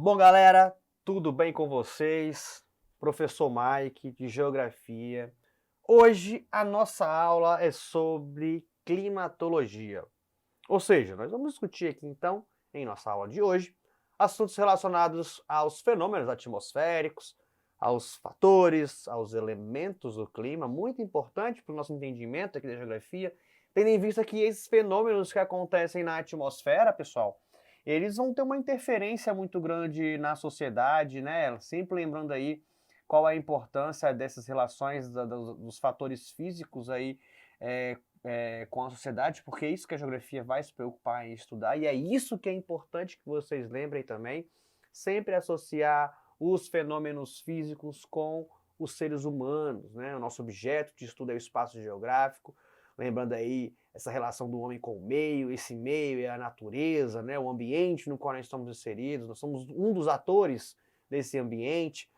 Bom, galera, tudo bem com vocês? Professor Mike, de Geografia. Hoje a nossa aula é sobre climatologia. Ou seja, nós vamos discutir aqui então, em nossa aula de hoje, assuntos relacionados aos fenômenos atmosféricos, aos fatores, aos elementos do clima, muito importante para o nosso entendimento aqui da geografia, tendo em vista que esses fenômenos que acontecem na atmosfera, pessoal, eles vão ter uma interferência muito grande na sociedade, né? Sempre lembrando aí qual a importância dessas relações dos fatores físicos aí com a sociedade, porque é isso que a geografia vai se preocupar em estudar, e é isso que é importante que vocês lembrem também, sempre associar os fenômenos físicos com os seres humanos, né? O nosso objeto de estudo é o espaço geográfico, lembrando aí essa relação do homem com o meio, esse meio é a natureza, né? O ambiente no qual nós estamos inseridos, nós somos um dos atores desse ambiente.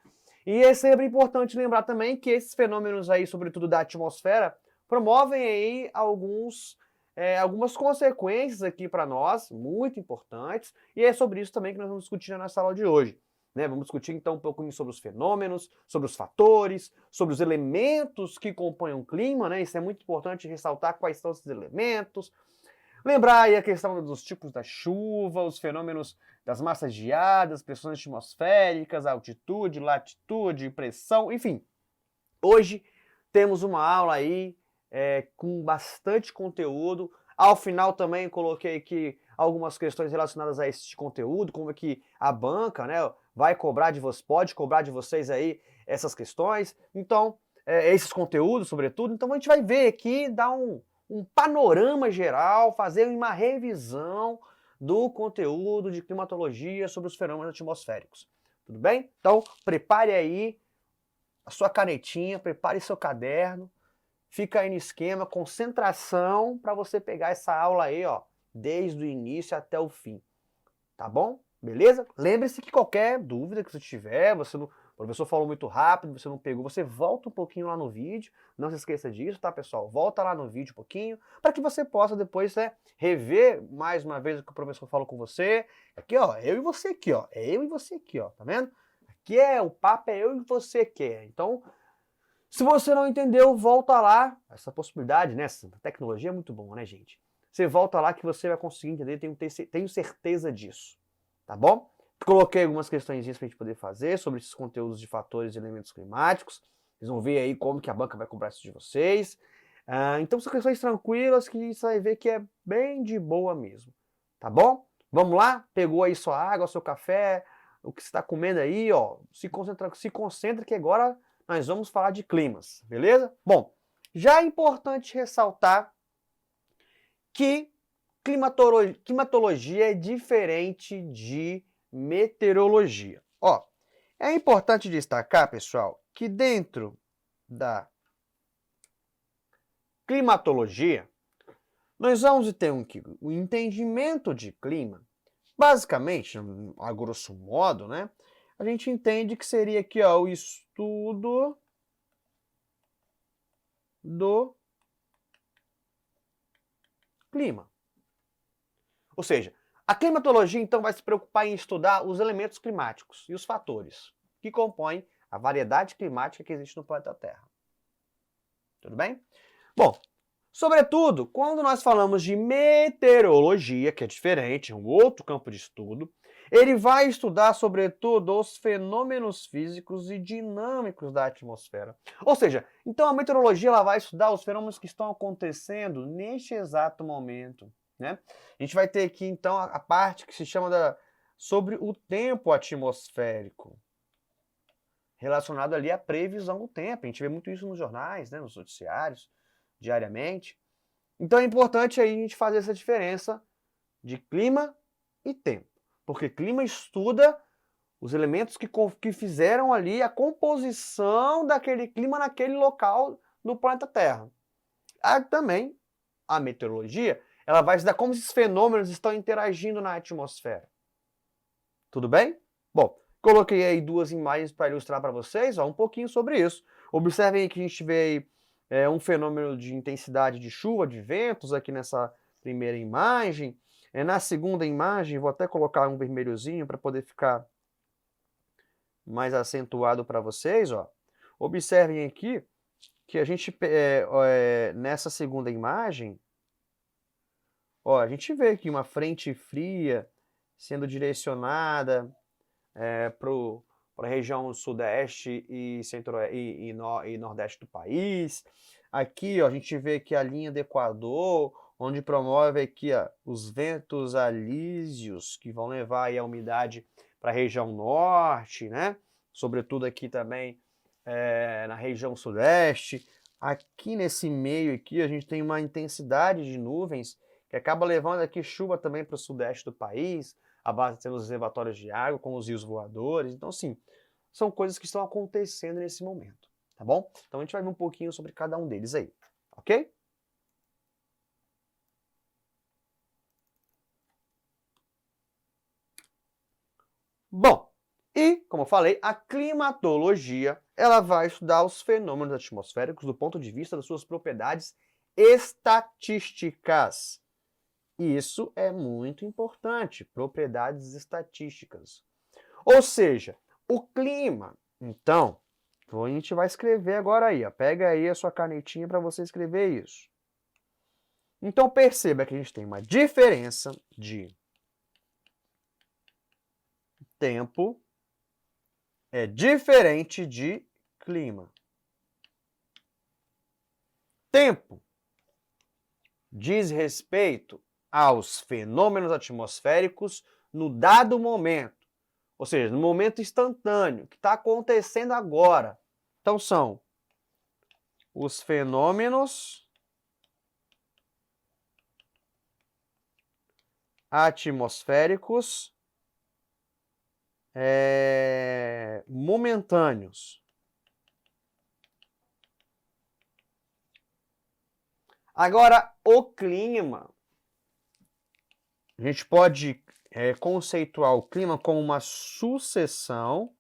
E é sempre importante lembrar também que esses fenômenos aí, sobretudo da atmosfera, promovem aí algumas consequências aqui para nós, muito importantes, e é sobre isso também que nós vamos discutir nessa aula de hoje. Né? Vamos discutir então um pouquinho sobre os fenômenos, sobre os fatores, sobre os elementos que compõem o clima, né? Isso é muito importante ressaltar quais são esses elementos. Lembrar aí a questão dos tipos da chuva, os fenômenos das massas geadas, pressões atmosféricas, altitude, latitude, pressão, enfim. Hoje temos uma aula aí com bastante conteúdo. Ao final também coloquei aqui algumas questões relacionadas a esse conteúdo, como é que a banca, né, vai cobrar de vocês, pode cobrar de vocês aí essas questões. Então, esses conteúdos, sobretudo. Então a gente vai ver aqui, dar um panorama geral, fazer uma revisão do conteúdo de climatologia sobre os fenômenos atmosféricos. Tudo bem? Então, prepare aí a sua canetinha, prepare seu caderno, fica aí no esquema, concentração para você pegar essa aula aí, ó, desde o início até o fim. Tá bom? Beleza? Lembre-se que qualquer dúvida que você tiver, o professor falou muito rápido, você não pegou, você volta um pouquinho lá no vídeo, não se esqueça disso, tá, pessoal? Volta lá no vídeo um pouquinho, para que você possa depois rever mais uma vez o que o professor falou com você. Aqui, ó, eu e você aqui, ó, é eu e você aqui, ó, tá vendo? Aqui o papo é eu e você aqui. Então, se você não entendeu, volta lá. Essa possibilidade, né? Essa tecnologia é muito bom, né, gente? Você volta lá que você vai conseguir entender, tenho certeza disso. Tá bom? Coloquei algumas questões para a gente poder fazer sobre esses conteúdos de fatores e elementos climáticos. Vocês vão ver aí como que a banca vai cobrar isso de vocês. Então são questões tranquilas que você vai ver que é bem de boa mesmo. Tá bom? Vamos lá? Pegou aí sua água, seu café, o que você está comendo aí, ó. Se concentra que agora nós vamos falar de climas, beleza? Bom, já é importante ressaltar que climatologia é diferente de meteorologia. Ó, é importante destacar, pessoal, que dentro da climatologia, nós vamos ter um entendimento de clima. Basicamente, a grosso modo, né? A gente entende que seria aqui, ó, o estudo do clima. Ou seja, a climatologia então vai se preocupar em estudar os elementos climáticos e os fatores que compõem a variedade climática que existe no planeta Terra. Tudo bem? Bom, sobretudo, quando nós falamos de meteorologia, que é diferente, é um outro campo de estudo, ele vai estudar, sobretudo, os fenômenos físicos e dinâmicos da atmosfera. Ou seja, então a meteorologia ela vai estudar os fenômenos que estão acontecendo neste exato momento. Né? A gente vai ter aqui, então, a parte que se chama sobre o tempo atmosférico, relacionado ali à previsão do tempo. A gente vê muito isso nos jornais, né, nos noticiários, diariamente. Então é importante aí a gente fazer essa diferença de clima e tempo. Porque clima estuda os elementos que fizeram ali a composição daquele clima naquele local do planeta Terra. Também a meteorologia, ela vai estudar como esses fenômenos estão interagindo na atmosfera. Tudo bem? Bom, coloquei aí duas imagens para ilustrar para vocês, ó, um pouquinho sobre isso. Observem aí que a gente vê aí, um fenômeno de intensidade de chuva, de ventos aqui nessa primeira imagem. Na segunda imagem, vou até colocar um vermelhozinho para poder ficar mais acentuado para vocês, ó. Observem aqui que a gente, nessa segunda imagem, ó, a gente vê aqui uma frente fria sendo direcionada para a região sudeste e, e nordeste do país. Aqui, ó, a gente vê que a linha do Equador, onde promove aqui, ó, os ventos alísios, que vão levar aí a umidade para a região norte, né? Sobretudo aqui também na região sudeste. Aqui nesse meio aqui, a gente tem uma intensidade de nuvens que acaba levando aqui chuva também para o sudeste do país, abastecendo os reservatórios de água, com os rios voadores. Então, assim, são coisas que estão acontecendo nesse momento, tá bom? Então, a gente vai ver um pouquinho sobre cada um deles aí, ok? Bom, e, como eu falei, a climatologia, ela vai estudar os fenômenos atmosféricos do ponto de vista das suas propriedades estatísticas. Isso é muito importante, propriedades estatísticas. Ou seja, o clima, então, a gente vai escrever agora aí, ó, pega aí a sua canetinha para você escrever isso. Então perceba que a gente tem uma diferença de tempo é diferente de clima. Tempo diz respeito aos fenômenos atmosféricos no dado momento, ou seja, no momento instantâneo, que está acontecendo agora. Então são os fenômenos atmosféricos momentâneos. Agora, o clima, a gente pode conceituar o clima como uma sucessão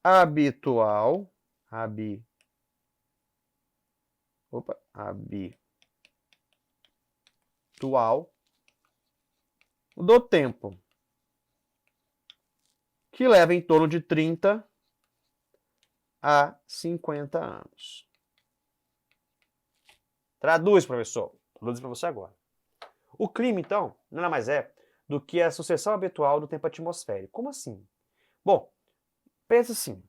habitual do tempo, que leva em torno de 30 a 50 anos. Traduz, professor. Traduz para você agora. O clima, então, nada mais é do que a sucessão habitual do tempo atmosférico. Como assim? Bom, pensa assim.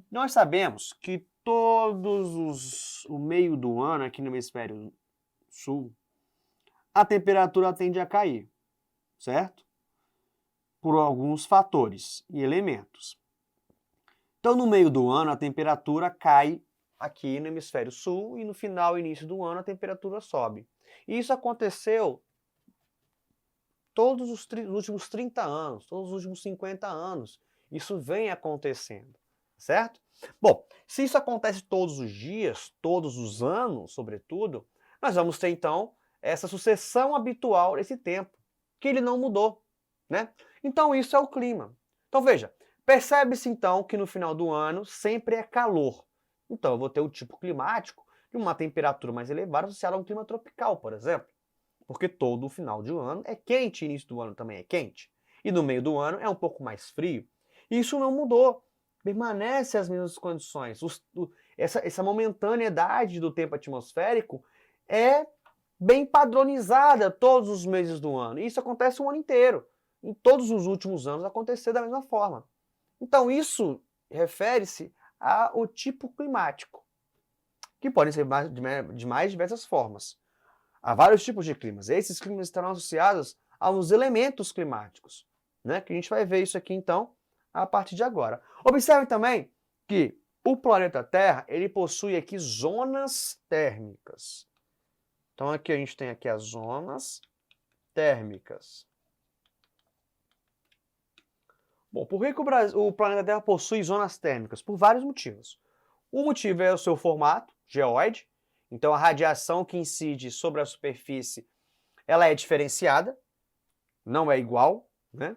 Nós sabemos que o meio do ano aqui no hemisfério sul, a temperatura tende a cair, certo? Por alguns fatores e elementos. Então, no meio do ano, a temperatura cai aqui no hemisfério sul e no final e início do ano a temperatura sobe. E isso aconteceu todos os últimos 30 anos, todos os últimos 50 anos. Isso vem acontecendo, certo? Bom, se isso acontece todos os dias, todos os anos, sobretudo, nós vamos ter então essa sucessão habitual desse tempo, que ele não mudou, né? Então isso é o clima. Então veja, percebe-se então que no final do ano sempre é calor. Então eu vou ter o tipo climático de uma temperatura mais elevada associada a um clima tropical, por exemplo. Porque todo o final de ano é quente, início do ano também é quente. E no meio do ano é um pouco mais frio. E isso não mudou. Permanece as mesmas condições. Essa momentaneidade do tempo atmosférico é bem padronizada todos os meses do ano. E isso acontece o ano inteiro. Em todos os últimos anos aconteceu da mesma forma. Então isso refere-se ao tipo climático, que podem ser de mais diversas formas. Há vários tipos de climas. Esses climas estarão associados aos elementos climáticos, né? Que a gente vai ver isso aqui, então, a partir de agora. Observe também que o planeta Terra, ele possui aqui zonas térmicas. Então, aqui a gente tem aqui as zonas térmicas. Bom, por que o planeta Terra possui zonas térmicas? Por vários motivos. O motivo é o seu formato, geóide. Então, a radiação que incide sobre a superfície, ela é diferenciada, não é igual, né?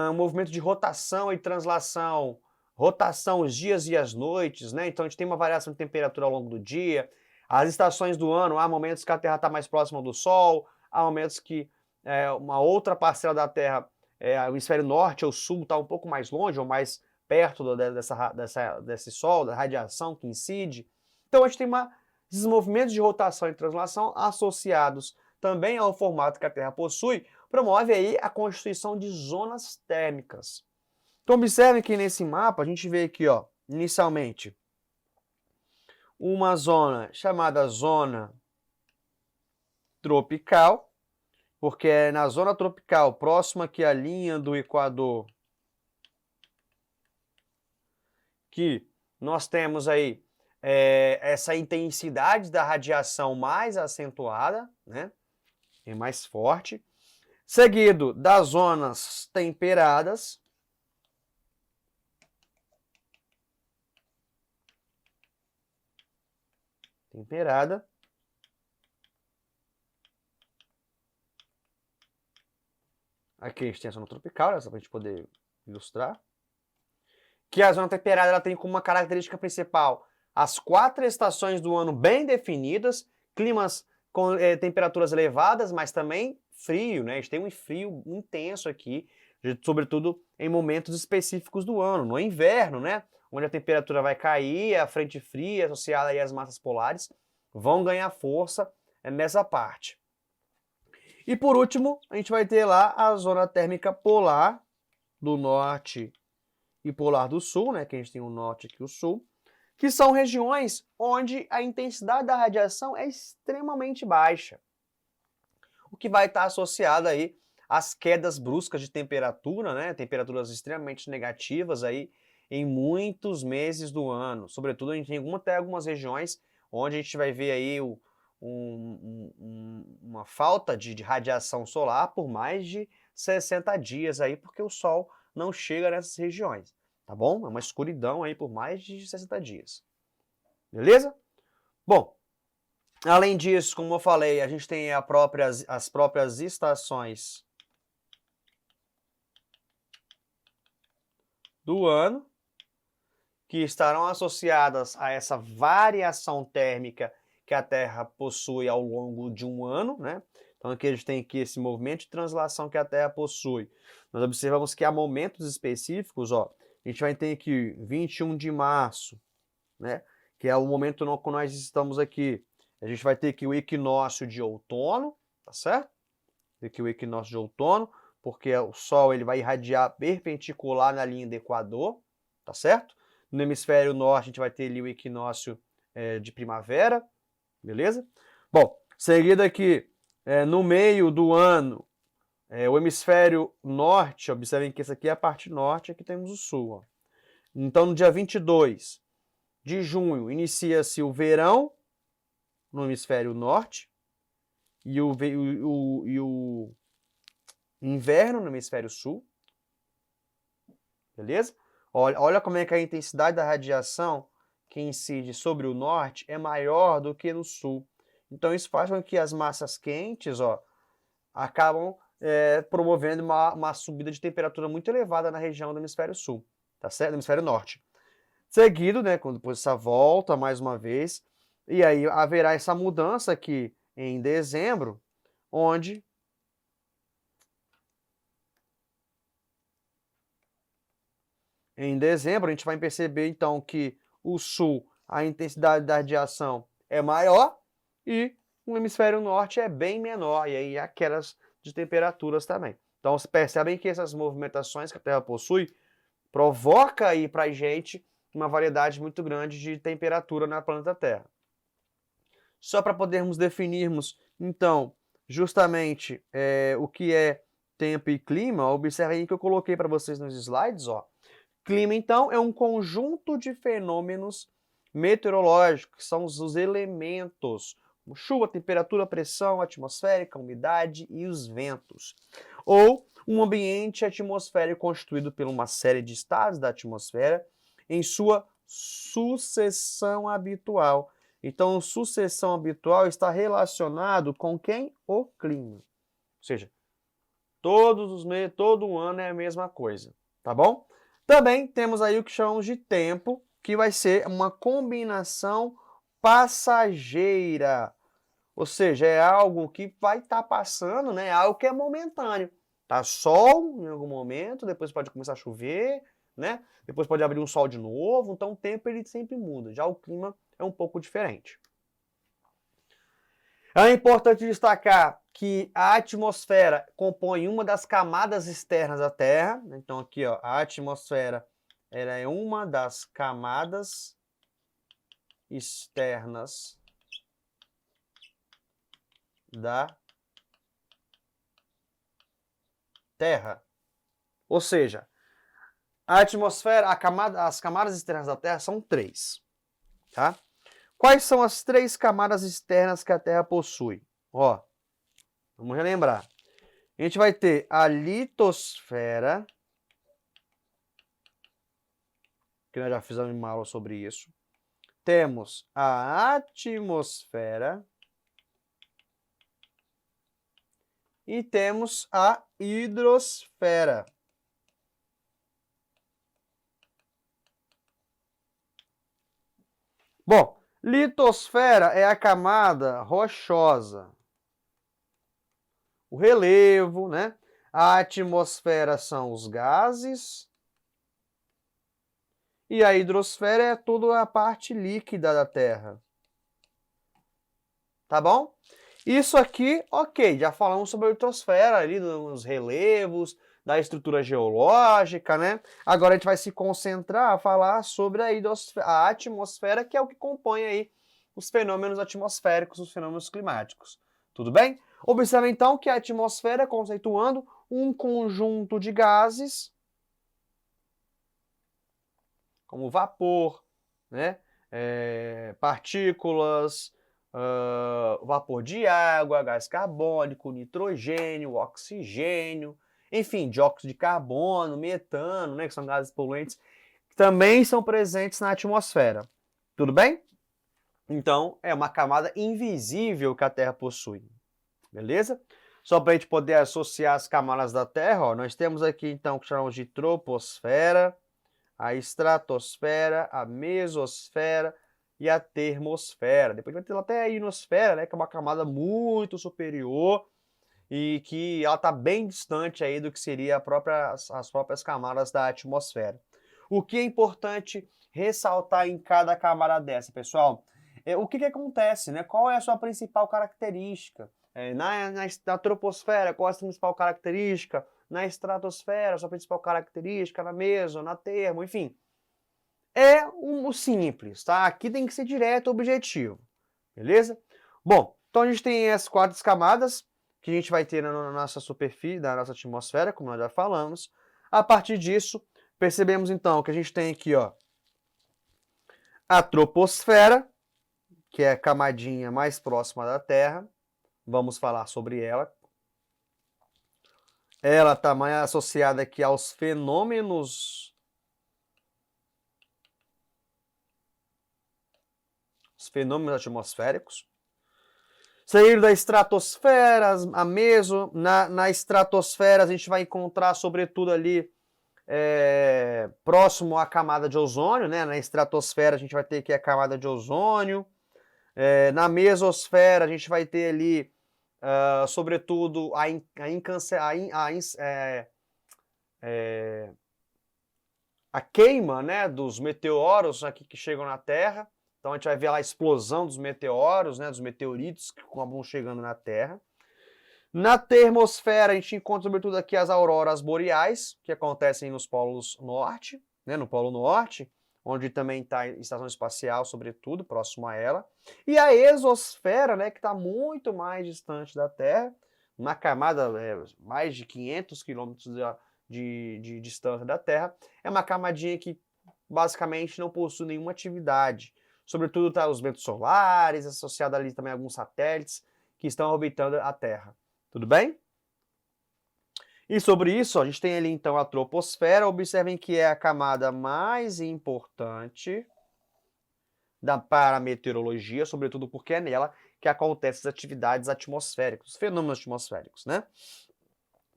O movimento de rotação e translação, rotação os dias e as noites, né? Então, a gente tem uma variação de temperatura ao longo do dia. As estações do ano, há momentos que a Terra está mais próxima do Sol, há momentos que uma outra parcela da Terra o hemisfério norte ou sul está um pouco mais longe ou mais perto desse Sol, da radiação que incide. Então a gente tem esses movimentos de rotação e translação associados também ao formato que a Terra possui, promove aí a constituição de zonas térmicas. Então observem que nesse mapa a gente vê aqui, ó, inicialmente, uma zona chamada zona tropical, porque é na zona tropical, próxima aqui à linha do Equador, que nós temos aí essa intensidade da radiação mais acentuada, né? É mais forte, seguido das zonas temperadas, aqui a gente tem a zona tropical, né, só para a gente poder ilustrar, que a zona temperada ela tem como uma característica principal as 4 estações do ano bem definidas, climas com temperaturas elevadas, mas também frio, né? A gente tem um frio intenso aqui, sobretudo em momentos específicos do ano, no inverno, né? Onde a temperatura vai cair, a frente fria associada aí às massas polares vão ganhar força nessa parte. E por último, a gente vai ter lá a zona térmica polar do norte e polar do sul, né? Que a gente tem o norte e o sul, que são regiões onde a intensidade da radiação é extremamente baixa, o que vai estar associado aí às quedas bruscas de temperatura, né? Temperaturas extremamente negativas aí em muitos meses do ano. Sobretudo, a gente tem até algumas regiões onde a gente vai ver aí uma falta de radiação solar por mais de 60 dias aí, porque o Sol não chega nessas regiões. Tá bom? É uma escuridão aí por mais de 60 dias. Beleza? Bom, além disso, como eu falei, a gente tem as próprias estações do ano, que estarão associadas a essa variação térmica que a Terra possui ao longo de um ano, né? Então aqui a gente tem aqui esse movimento de translação que a Terra possui. Nós observamos que há momentos específicos, ó, a gente vai ter aqui 21 de março, né? Que é o momento que nós estamos aqui. A gente vai ter aqui o equinócio de outono, tá certo? Aqui o equinócio de outono, porque o Sol ele vai irradiar perpendicular na linha do Equador, tá certo? No hemisfério norte a gente vai ter ali o equinócio de primavera, beleza? Bom, seguido aqui, no meio do ano, o hemisfério norte, observem que essa aqui é a parte norte, aqui temos o sul. Ó. Então, no dia 22 de junho, inicia-se o verão no hemisfério norte e o inverno no hemisfério sul, beleza? Olha como é que a intensidade da radiação que incide sobre o norte é maior do que no sul. Então isso faz com que as massas quentes, ó, acabam promovendo uma subida de temperatura muito elevada na região do hemisfério sul, tá certo? Do hemisfério norte. Seguido, né, quando depois essa volta mais uma vez, e aí haverá essa mudança aqui em dezembro, onde em dezembro a gente vai perceber então que o sul, a intensidade da radiação é maior e o hemisfério norte é bem menor, e aí há quedas de temperaturas também. Então vocês percebem que essas movimentações que a Terra possui provoca aí para a gente uma variedade muito grande de temperatura na planeta Terra. Só para podermos definirmos, então, justamente o que é tempo e clima, observem aí que eu coloquei para vocês nos slides, ó. Clima, então, é um conjunto de fenômenos meteorológicos, que são os elementos, como chuva, temperatura, pressão atmosférica, umidade e os ventos. Ou um ambiente atmosférico constituído por uma série de estados da atmosfera em sua sucessão habitual. Então, sucessão habitual está relacionado com quem? O clima. Ou seja, todo ano é a mesma coisa, tá bom? Também temos aí o que chamamos de tempo, que vai ser uma combinação passageira. Ou seja, é algo que vai estar passando, né? Algo que é momentâneo. Tá sol em algum momento, depois pode começar a chover, né? Depois pode abrir um sol de novo, então o tempo ele sempre muda. Já o clima é um pouco diferente. É importante destacar que a atmosfera compõe uma das camadas externas da Terra. Então aqui, ó, a atmosfera ela é uma das camadas externas da Terra. Ou seja, a atmosfera, as camadas externas da Terra são 3, tá? Quais são as 3 camadas externas que a Terra possui? Ó, vamos relembrar. A gente vai ter a litosfera, que nós já fizemos uma aula sobre isso. Temos a atmosfera e temos a hidrosfera. Bom, litosfera é a camada rochosa, o relevo, né? A atmosfera são os gases e a hidrosfera é toda a parte líquida da Terra. Tá bom? Isso aqui, ok, já falamos sobre a litosfera ali, dos relevos, da estrutura geológica, né? Agora a gente vai se concentrar a falar sobre a atmosfera, que é o que compõe aí os fenômenos atmosféricos, os fenômenos climáticos. Tudo bem? Observe então que a atmosfera é conceituando um conjunto de gases, como vapor, né? Partículas, vapor de água, gás carbônico, nitrogênio, oxigênio, enfim, dióxido de carbono, metano, né, que são gases poluentes, que também são presentes na atmosfera. Tudo bem? Então, é uma camada invisível que a Terra possui. Beleza? Só para a gente poder associar as camadas da Terra, ó, nós temos aqui, então, o que chamamos de troposfera, a estratosfera, a mesosfera e a termosfera. Depois vai ter até a ionosfera, né, que é uma camada muito superior e que ela está bem distante aí do que seria as próprias camadas da atmosfera. O que é importante ressaltar em cada camada dessa, pessoal? O que acontece, né? Qual é a sua principal característica? Na troposfera, qual é a sua principal característica? Na estratosfera, sua principal característica, na meso, na termo, enfim. É o simples, tá? Aqui tem que ser direto, objetivo, beleza? Bom, então a gente tem as 4 camadas que a gente vai ter na nossa superfície, na nossa atmosfera, como nós já falamos. A partir disso, percebemos então que a gente tem aqui, ó, a troposfera, que é a camadinha mais próxima da Terra. Vamos falar sobre ela. Ela está mais associada aqui aos fenômenos atmosféricos. Sair da estratosfera, a meso, na estratosfera a gente vai encontrar sobretudo ali próximo à camada de ozônio, né? Na estratosfera a gente vai ter aqui a camada de ozônio. Na mesosfera a gente vai ter ali, sobretudo, a queima, né, dos meteoros aqui que chegam na Terra. Então a gente vai ver lá a explosão dos meteoros, né, dos meteoritos que acabam chegando na Terra. Na termosfera a gente encontra sobretudo aqui as auroras boreais, que acontecem nos polos norte, né, no polo norte, onde também está a estação espacial, sobretudo, próximo a ela. E a exosfera, né, que está muito mais distante da Terra, uma camada mais de 500 quilômetros de distância da Terra, é uma camadinha que basicamente não possui nenhuma atividade. Sobretudo tá os ventos solares, associado ali também a alguns satélites que estão orbitando a Terra. Tudo bem? E sobre isso, ó, a gente tem ali então a troposfera. Observem que é a camada mais importante para a meteorologia, sobretudo porque é nela que acontecem as atividades atmosféricas, os fenômenos atmosféricos, né?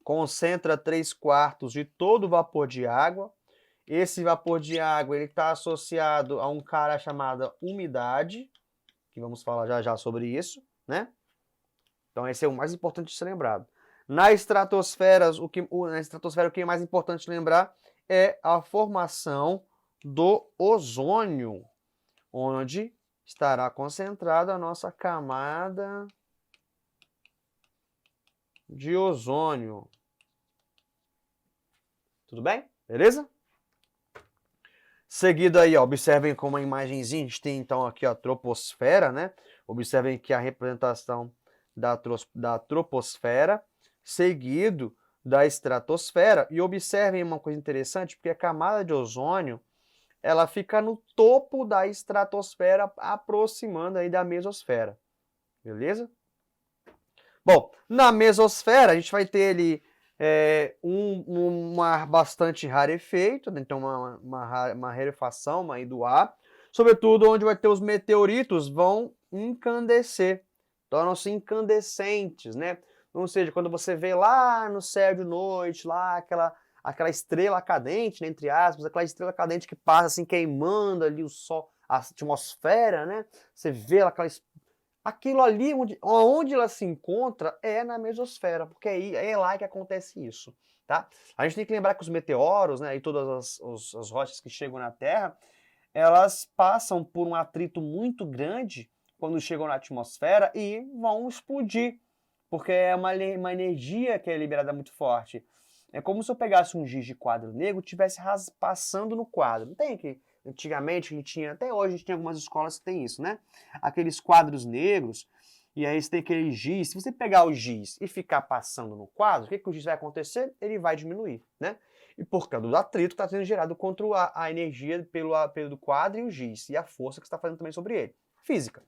Concentra 3/4 de todo o vapor de água. Esse vapor de água ele está associado a um cara chamado umidade, que vamos falar já já sobre isso, né? Então esse é o mais importante de ser lembrado. Na estratosfera, o que é mais importante lembrar é a formação do ozônio, onde estará concentrada a nossa camada de ozônio. Tudo bem? Beleza? Seguido aí, ó, observem como a imagenzinha, a gente tem então aqui a troposfera, né? Observem que a representação da troposfera, seguido da estratosfera. E observem uma coisa interessante, porque a camada de ozônio, ela fica no topo da estratosfera, aproximando aí da mesosfera. Beleza? Bom, na mesosfera, a gente vai ter ali um ar bastante rarefeito, né? Então uma rarefação aí do ar, sobretudo onde vai ter os meteoritos vão incandescer, tornam-se incandescentes, né? Ou seja, quando você vê lá no céu de noite, lá aquela estrela cadente, né, entre aspas, aquela estrela cadente que passa assim queimando ali o sol, a atmosfera, né? Você vê aquilo ali, onde ela se encontra, é na mesosfera, porque é lá que acontece isso, tá? A gente tem que lembrar que os meteoros, né, e todas as rochas que chegam na Terra, elas passam por um atrito muito grande quando chegam na atmosfera e vão explodir, porque é uma energia que é liberada muito forte. É como se eu pegasse um giz de quadro negro e estivesse passando no quadro. Não tem que antigamente a gente tinha, até hoje a gente tem algumas escolas que tem isso, né? Aqueles quadros negros, e aí você tem aquele giz. Se você pegar o giz e ficar passando no quadro, o que o giz vai acontecer? Ele vai diminuir, né? E por causa do atrito que está sendo gerado contra a energia pelo quadro e o giz, e a força que está fazendo também sobre ele. Física.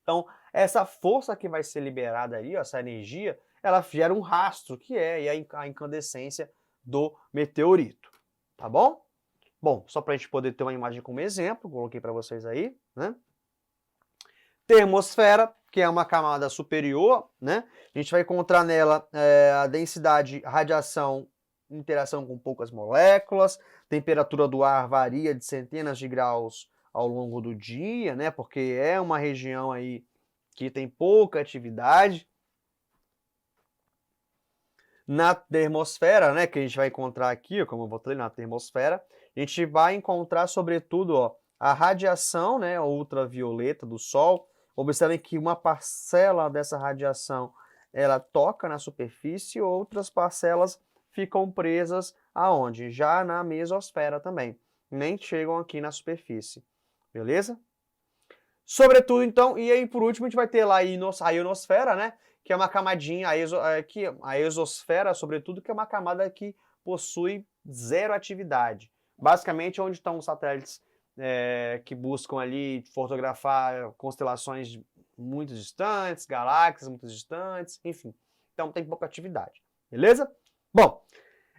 Então, essa força que vai ser liberada ali, ó, essa energia, ela gera um rastro, que é a incandescência do meteorito. Tá bom? Bom, só para a gente poder ter uma imagem como exemplo, coloquei para vocês aí, né? Termosfera, que é uma camada superior, né? A gente vai encontrar nela a densidade, radiação, interação com poucas moléculas, temperatura do ar varia de centenas de graus ao longo do dia, né? Porque é uma região aí que tem pouca atividade. Na termosfera, né, que a gente vai encontrar aqui, como eu botei na termosfera, a gente vai encontrar, sobretudo, ó, a radiação, né, ultravioleta do Sol. Observem que uma parcela dessa radiação ela toca na superfície, outras parcelas ficam presas aonde? Já na mesosfera também. Nem chegam aqui na superfície. Beleza? Sobretudo, então, e aí por último a gente vai ter lá a ionosfera, né? Que é uma camadinha, a exosfera, sobretudo, que é uma camada que possui zero atividade. Basicamente, onde estão os satélites que buscam ali fotografar constelações muito distantes, galáxias muito distantes, enfim. Então tem pouca atividade, beleza? Bom,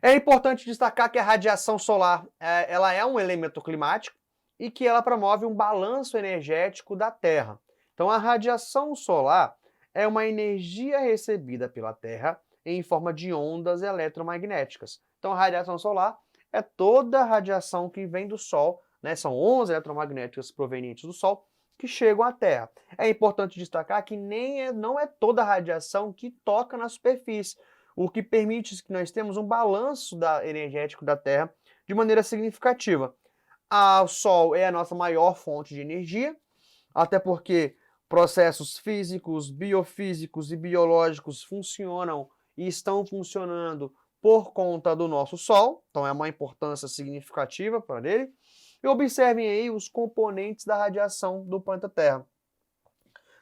é importante destacar que a radiação solar ela é um elemento climático e que ela promove um balanço energético da Terra. Então a radiação solar é uma energia recebida pela Terra em forma de ondas eletromagnéticas. Então a radiação solar é toda a radiação que vem do Sol, né? São ondas eletromagnéticas provenientes do Sol que chegam à Terra. É importante destacar que não é toda a radiação que toca na superfície, o que permite que nós temos um balanço energético da Terra de maneira significativa. O Sol é a nossa maior fonte de energia, até porque processos físicos, biofísicos e biológicos funcionam e estão funcionando por conta do nosso Sol, então é uma importância significativa para ele. E observem aí os componentes da radiação do planeta Terra.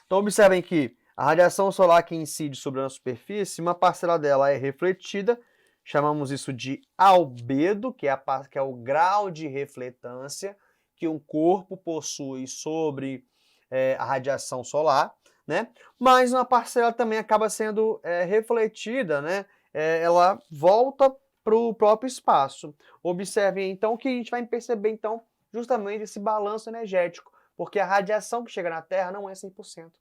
Então observem que a radiação solar que incide sobre a superfície, uma parcela dela é refletida, chamamos isso de albedo, que é o grau de refletância que um corpo possui sobre a radiação solar, né? Mas uma parcela também acaba sendo refletida, né? Ela volta para o próprio espaço. Observem então que a gente vai perceber então justamente esse balanço energético, porque a radiação que chega na Terra não é 100%.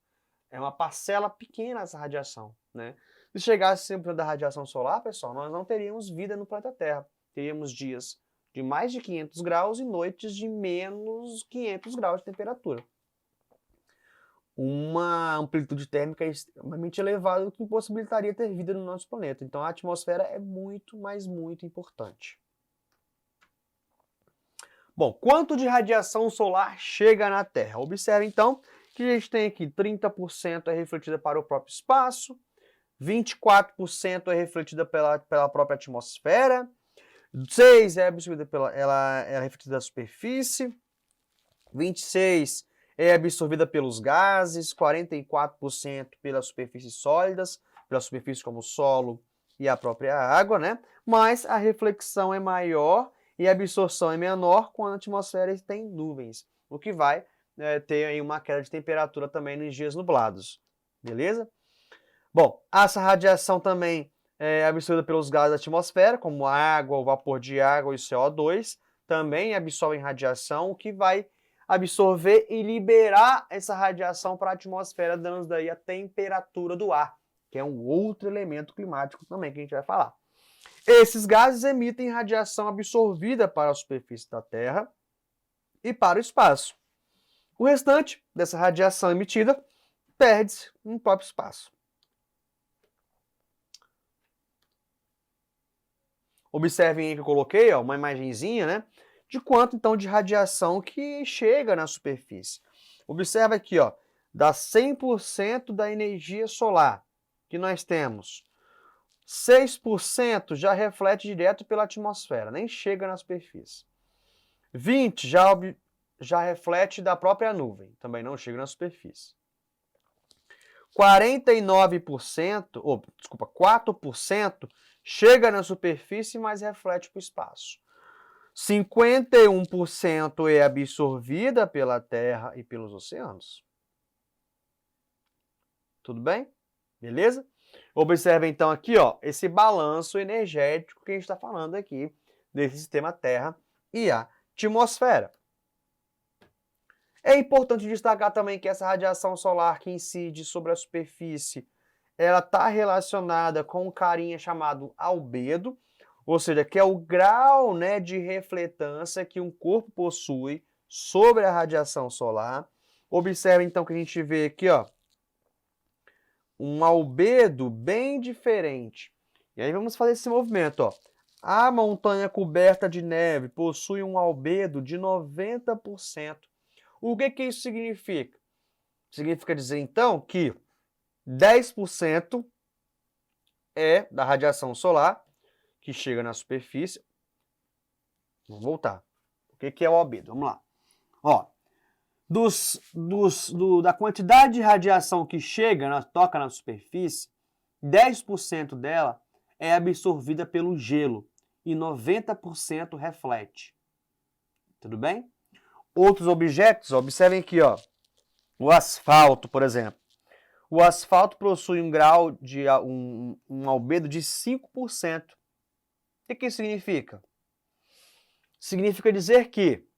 É uma parcela pequena essa radiação, né? Se chegasse sempre da radiação solar, pessoal, nós não teríamos vida no planeta Terra. Teríamos dias de mais de 500 graus e noites de menos 500 graus de temperatura. uma amplitude térmica extremamente elevada, o que impossibilitaria ter vida no nosso planeta. Então a atmosfera é muito, mas muito importante. Bom, quanto de radiação solar chega na Terra? Observe então que a gente tem aqui 30% é refletida para o próprio espaço, 24% é refletida pela própria atmosfera, 6% é absorvida ela é refletida da superfície, 26% é absorvida pelos gases, 44% pelas superfícies sólidas, pelas superfícies como o solo e a própria água, né? Mas a reflexão é maior e a absorção é menor quando a atmosfera tem nuvens, o que vai ter aí uma queda de temperatura também nos dias nublados, beleza? Bom, essa radiação também é absorvida pelos gases da atmosfera, como a água, o vapor de água e o CO2, também absorvem radiação, o que vai absorver e liberar essa radiação para a atmosfera, dando daí a temperatura do ar, que é um outro elemento climático também que a gente vai falar. Esses gases emitem radiação absorvida para a superfície da Terra e para o espaço. O restante dessa radiação emitida perde-se no próprio espaço. Observem aí que eu coloquei uma imagenzinha, né, de quanto então de radiação que chega na superfície. Observa aqui, ó, dá 100% da energia solar que nós temos. 6% já reflete direto pela atmosfera, nem chega na superfície. 20% já reflete da própria nuvem, também não chega na superfície. 4% chega na superfície, mas reflete para o espaço. 51% é absorvida pela Terra e pelos oceanos. Tudo bem? Beleza? Observe então aqui, ó, esse balanço energético que a gente está falando aqui desse sistema Terra e a atmosfera. É importante destacar também que essa radiação solar que incide sobre a superfície, ela está relacionada com um carinha chamado albedo, ou seja, que é o grau, né, de refletância que um corpo possui sobre a radiação solar. Observe então que a gente vê aqui, ó, um albedo bem diferente. E aí vamos fazer esse movimento, ó. A montanha coberta de neve possui um albedo de 90%. O que isso significa? Significa dizer então que 10% é da radiação solar que chega na superfície. Vamos voltar. O que é o albedo? Vamos lá. Ó, da quantidade de radiação que toca na superfície, 10% dela é absorvida pelo gelo e 90% reflete. Tudo bem? Outros objetos, observem aqui, ó, o asfalto, por exemplo. O asfalto possui um grau de um albedo de 5%. O que isso significa? Significa dizer que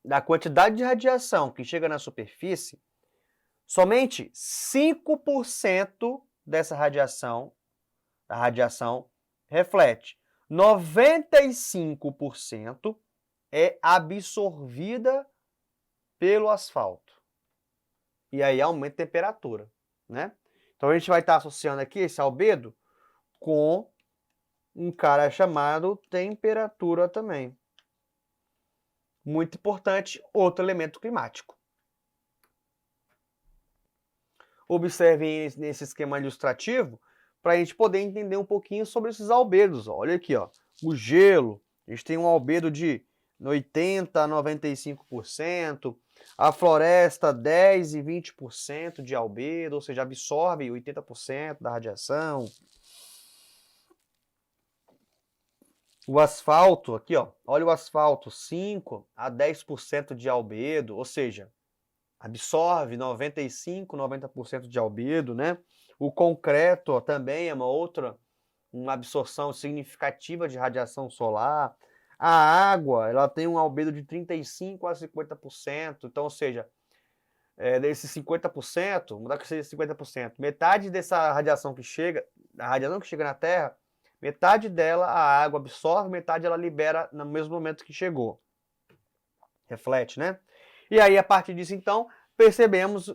da quantidade de radiação que chega na superfície, somente 5% dessa radiação, reflete. 95% é absorvida pelo asfalto. E aí aumenta a temperatura, né? Então a gente vai estar associando aqui esse albedo com um cara chamado temperatura também. Muito importante, outro elemento climático. Observem nesse esquema ilustrativo para a gente poder entender um pouquinho sobre esses albedos. Olha aqui, ó, o gelo, a gente tem um albedo de 80% a 95%, a floresta 10% e 20% de albedo, ou seja, absorve 80% da radiação. O asfalto, aqui, ó, olha o asfalto, 5% a 10% de albedo, ou seja, absorve 95%, 90% de albedo, né? O concreto, ó, também é uma absorção significativa de radiação solar. A água, ela tem um albedo de 35% a 50%, então, ou seja, desses 50%, vamos dar que seja 50%, metade dessa radiação que chega, a radiação que chega na Terra, metade dela a água absorve, metade ela libera no mesmo momento que chegou. Reflete, né? E aí, a partir disso, então, percebemos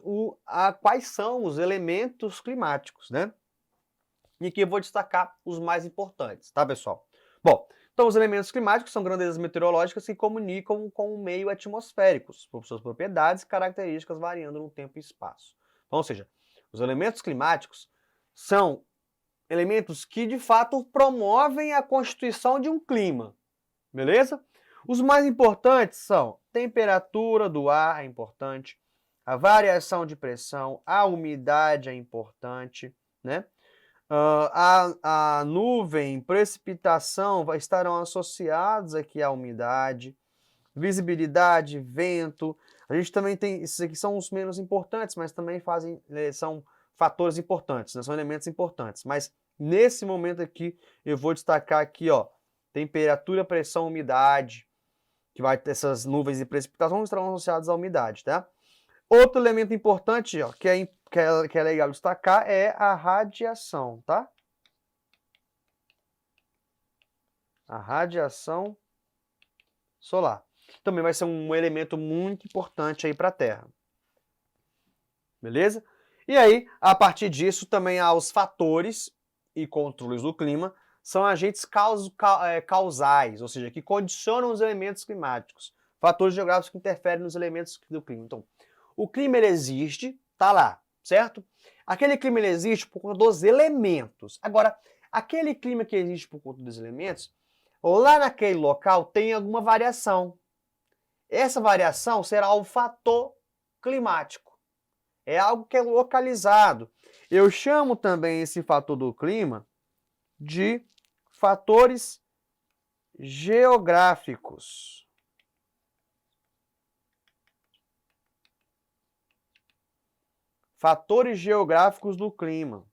quais são os elementos climáticos, né? E aqui eu vou destacar os mais importantes, tá, pessoal? Bom, então os elementos climáticos são grandezas meteorológicas que comunicam com o meio atmosférico, por suas propriedades e características variando no tempo e espaço. Então, ou seja, os elementos climáticos são elementos que, de fato, promovem a constituição de um clima, beleza? Os mais importantes são temperatura do ar, é importante, a variação de pressão, a umidade é importante, né? A nuvem, precipitação estarão associados aqui à umidade, visibilidade, vento. A gente também tem, esses aqui são os menos importantes, mas também são fatores importantes, né? São elementos importantes. Mas nesse momento aqui, eu vou destacar aqui, ó, temperatura, pressão, umidade, que vai ter essas nuvens e precipitação estarão associadas à umidade, tá? Outro elemento importante, ó, que é legal destacar é a radiação, tá? A radiação solar. Também vai ser um elemento muito importante aí para a Terra. Beleza? E aí, a partir disso, também há os fatores e controles do clima, são agentes causais, ou seja, que condicionam os elementos climáticos. Fatores geográficos que interferem nos elementos do clima. Então, o clima ele existe, tá lá, certo? Aquele clima ele existe por conta dos elementos. Agora, aquele clima que existe por conta dos elementos, lá naquele local tem alguma variação. Essa variação será o fator climático. É algo que é localizado. Eu chamo também esse fator do clima de fatores geográficos. Fatores geográficos do clima.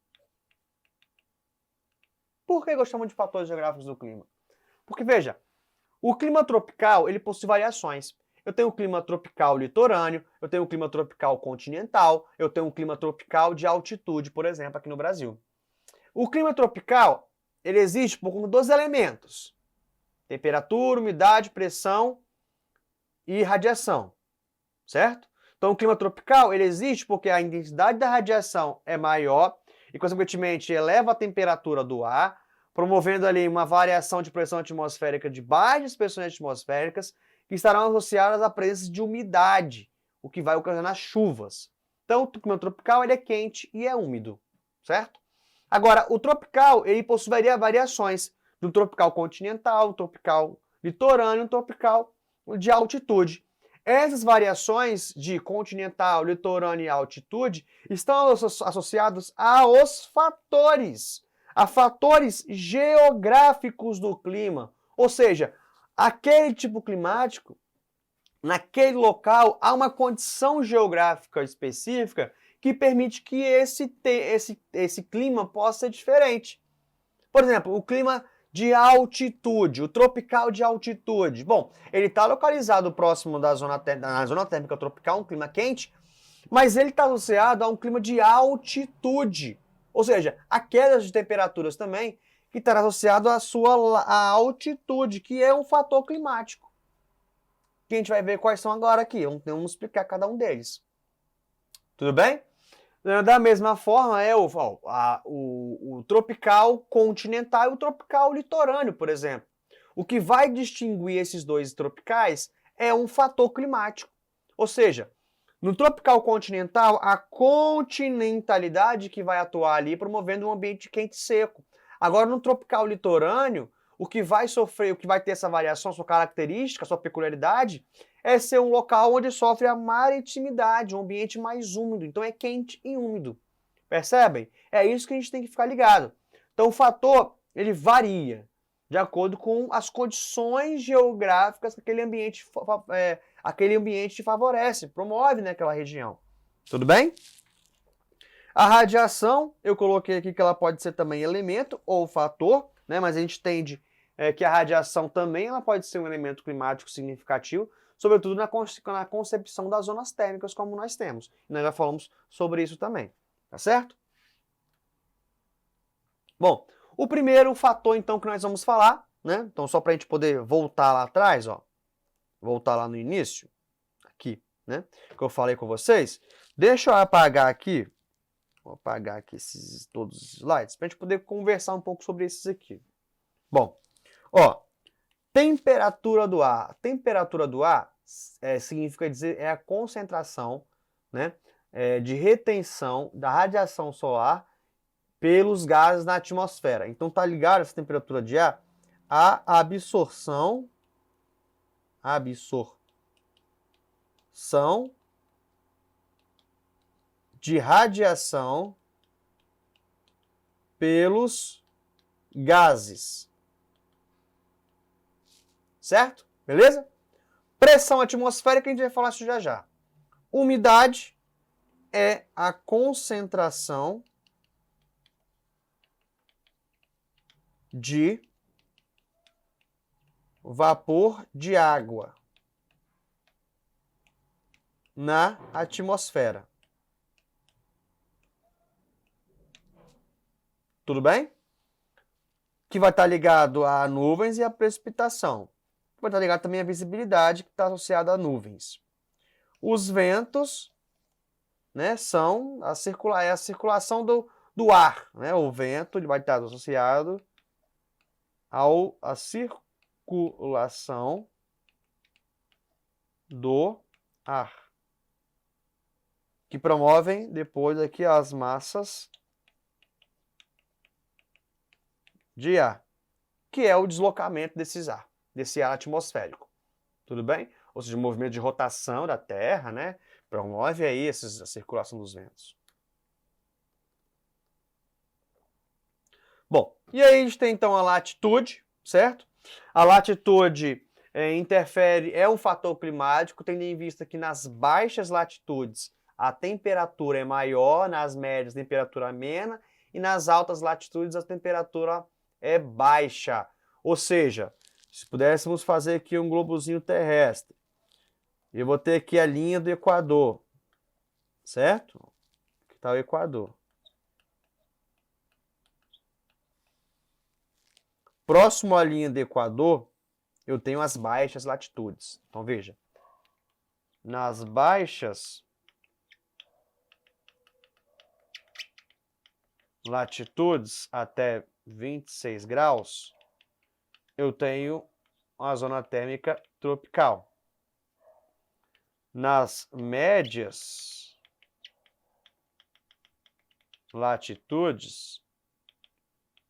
Por que gostamos de fatores geográficos do clima? Porque, veja, o clima tropical ele possui variações. Eu tenho um clima tropical litorâneo, eu tenho um clima tropical continental, eu tenho um clima tropical de altitude, por exemplo, aqui no Brasil. O clima tropical ele existe por conta dos elementos: temperatura, umidade, pressão e radiação, certo? Então, o clima tropical ele existe porque a intensidade da radiação é maior e, consequentemente, eleva a temperatura do ar, promovendo ali uma variação de pressão atmosférica de baixas pressões atmosféricas que estarão associadas à presença de umidade, o que vai ocasionar chuvas. Então, o clima tropical ele é quente e é úmido, certo? Agora, o tropical ele possuiria variações do tropical continental, tropical litorâneo, tropical de altitude. Essas variações de continental, litorâneo e altitude estão associadas a fatores geográficos do clima. Ou seja, aquele tipo climático, naquele local, há uma condição geográfica específica que permite que esse clima possa ser diferente. Por exemplo, o clima de altitude, o tropical de altitude. Bom, ele está localizado próximo da zona térmica tropical, um clima quente, mas ele está associado a um clima de altitude. Ou seja, a queda de temperaturas também, que estará associado à altitude, que é um fator climático. Que a gente vai ver quais são agora aqui. Vamos explicar cada um deles. Tudo bem? Da mesma forma, é o tropical continental e o tropical litorâneo, por exemplo. O que vai distinguir esses dois tropicais é um fator climático. Ou seja, no tropical continental, a continentalidade que vai atuar ali promovendo um ambiente quente e seco. Agora, no tropical litorâneo, o que vai sofrer, o que vai ter essa variação, sua característica, sua peculiaridade, é ser um local onde sofre a maritimidade, um ambiente mais úmido. Então é quente e úmido. Percebem? É isso que a gente tem que ficar ligado. Então o fator, ele varia de acordo com as condições geográficas que aquele ambiente te favorece, promove naquela região. Tudo bem? A radiação, eu coloquei aqui que ela pode ser também elemento ou fator, né? Mas a gente entende que a radiação também ela pode ser um elemento climático significativo, sobretudo na concepção das zonas térmicas como nós temos. E nós já falamos sobre isso também, tá certo? Bom, o primeiro fator então que nós vamos falar, né? Então só para a gente poder voltar lá atrás, ó, voltar lá no início, aqui, né? Que eu falei com vocês. Deixa eu apagar aqui. Vou apagar aqui todos os slides para a gente poder conversar um pouco sobre esses aqui. Bom, ó, temperatura do ar. Temperatura do ar significa dizer a concentração, né, de retenção da radiação solar pelos gases na atmosfera. Então tá ligado essa temperatura de ar à absorção de radiação pelos gases. Certo? Beleza? Pressão atmosférica, a gente vai falar isso já já. Umidade é a concentração de vapor de água na atmosfera. Tudo bem? Que vai estar ligado a nuvens e a precipitação. Vai estar ligado também à visibilidade, que está associada a nuvens. Os ventos, né, são a circulação do ar. Né? O vento ele vai estar associado à circulação do ar, que promovem depois aqui as massas de ar, que é o deslocamento desse ar atmosférico. Tudo bem? Ou seja, o movimento de rotação da Terra, né, promove aí a circulação dos ventos. Bom, e aí a gente tem então a latitude, certo? A latitude interfere, é um fator climático, tendo em vista que nas baixas latitudes a temperatura é maior, nas médias a temperatura é menor, e nas altas latitudes a temperatura é baixa. Ou seja, se pudéssemos fazer aqui um globozinho terrestre, eu vou ter aqui a linha do Equador, certo? Aqui está o Equador. Próximo à linha do Equador, eu tenho as baixas latitudes. Então, veja. Nas baixas latitudes até 26 graus, eu tenho uma zona térmica tropical. Nas médias latitudes,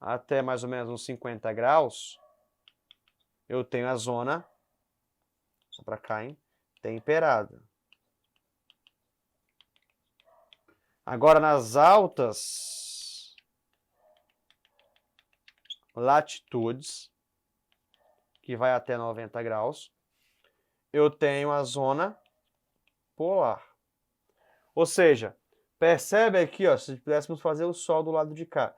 até mais ou menos uns 50 graus, eu tenho a zona, só para cá, hein, temperada. Agora, nas altas latitudes, que vai até 90 graus, eu tenho a zona polar. Ou seja, percebe aqui, ó, se pudéssemos fazer o Sol do lado de cá,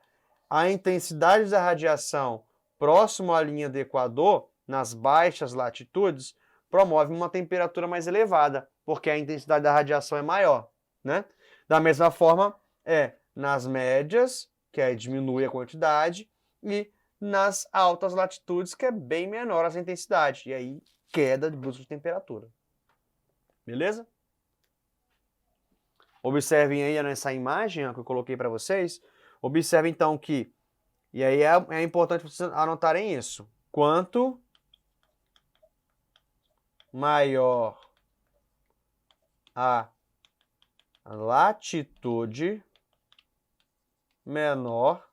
a intensidade da radiação próximo à linha do Equador, nas baixas latitudes, promove uma temperatura mais elevada, porque a intensidade da radiação é maior, né? Da mesma forma, nas médias, que aí diminui a quantidade, e nas altas latitudes, que é bem menor essa intensidade, e aí queda de brusca de temperatura. Beleza? Observem aí nessa imagem que eu coloquei para vocês. Observe então que, e aí é importante vocês anotarem isso, quanto maior a latitude, menor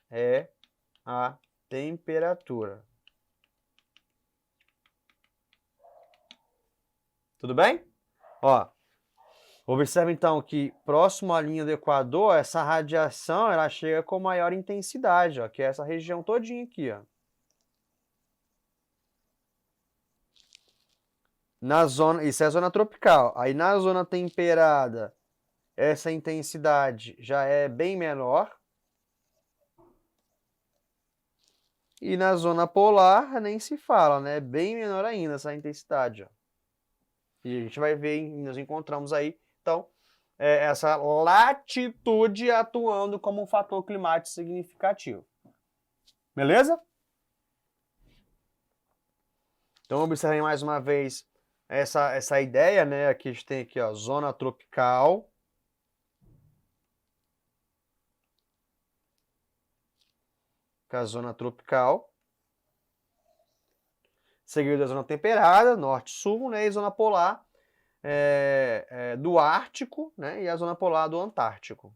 é a temperatura. Tudo bem? Ó, observe então que próximo à linha do Equador, essa radiação ela chega com maior intensidade, ó, que é essa região todinha aqui, ó. Na zona, isso é a zona tropical. Aí na zona temperada, essa intensidade já é bem menor. E na zona polar nem se fala, né? É bem menor ainda essa intensidade, ó. E a gente vai ver, nós encontramos aí, então, essa latitude atuando como um fator climático significativo. Beleza? Então, observem mais uma vez essa ideia, né? Aqui a gente tem aqui, ó, zona tropical. Que é a zona tropical. Seguido da zona temperada, norte-sul, né? E zona polar do Ártico, né? E a zona polar do Antártico.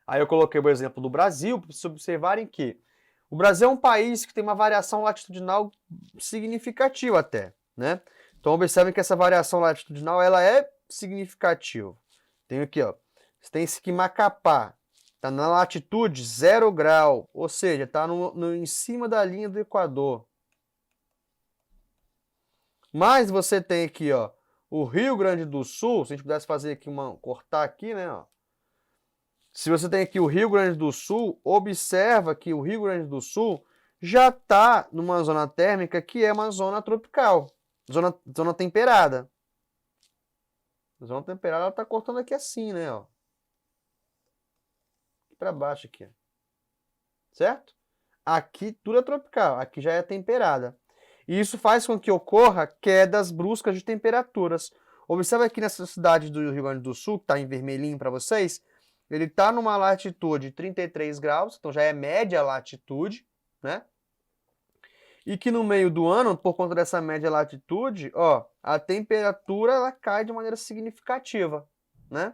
Aí eu coloquei o exemplo do Brasil, para vocês observarem que o Brasil é um país que tem uma variação latitudinal significativa até, né? Então observem que essa variação latitudinal ela é significativa. Tem aqui, ó, você tem esse aqui Macapá, está na latitude 0 grau, ou seja, está em cima da linha do Equador. Mas você tem aqui, ó, o Rio Grande do Sul, se a gente pudesse fazer aqui cortar aqui, né, ó. Se você tem aqui o Rio Grande do Sul, observa que o Rio Grande do Sul já está numa zona térmica que é uma zona tropical, zona temperada. A zona temperada ela está cortando aqui assim, né, ó. Para baixo aqui, certo? Aqui tudo é tropical, aqui já é temperada. E isso faz com que ocorra quedas bruscas de temperaturas. Observe aqui nessa cidade do Rio Grande do Sul, que está em vermelhinho para vocês, ele está numa latitude de 33 graus, então já é média latitude, né? E que no meio do ano, por conta dessa média latitude, ó, a temperatura ela cai de maneira significativa, né?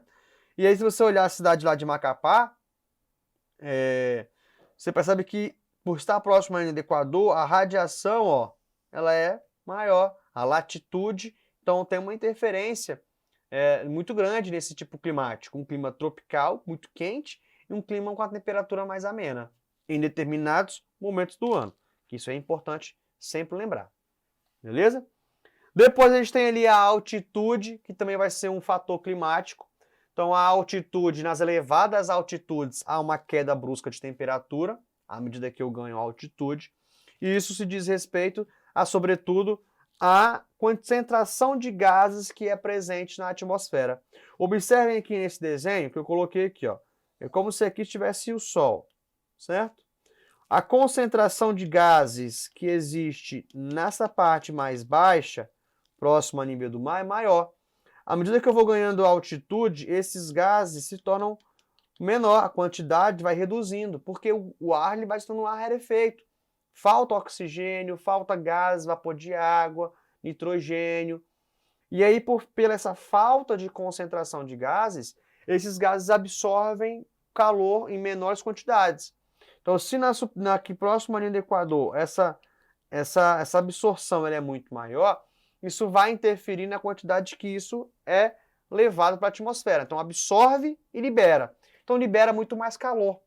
E aí se você olhar a cidade lá de Macapá, você percebe que por estar próximo à linha do Equador, a radiação, ó, ela é maior, a latitude, então tem uma interferência muito grande nesse tipo climático, um clima tropical, muito quente, e um clima com a temperatura mais amena, em determinados momentos do ano, que isso é importante sempre lembrar, beleza? Depois a gente tem ali a altitude, que também vai ser um fator climático, então a altitude, nas elevadas altitudes, há uma queda brusca de temperatura, à medida que eu ganho altitude, e isso se diz respeito a, sobretudo, a concentração de gases que é presente na atmosfera. Observem aqui nesse desenho que eu coloquei aqui, ó. É como se aqui tivesse o Sol, certo? A concentração de gases que existe nessa parte mais baixa, próximo ao nível do mar, é maior. À medida que eu vou ganhando altitude, esses gases se tornam menor, a quantidade vai reduzindo, porque o ar ele vai se tornando um ar rarefeito. Falta oxigênio, falta gás, vapor de água, nitrogênio. E aí, pela essa falta de concentração de gases, esses gases absorvem calor em menores quantidades. Então, se aqui próximo à linha do Equador, essa absorção ela é muito maior, isso vai interferir na quantidade que isso é levado para a atmosfera. Então, absorve e libera. Então, libera muito mais calor,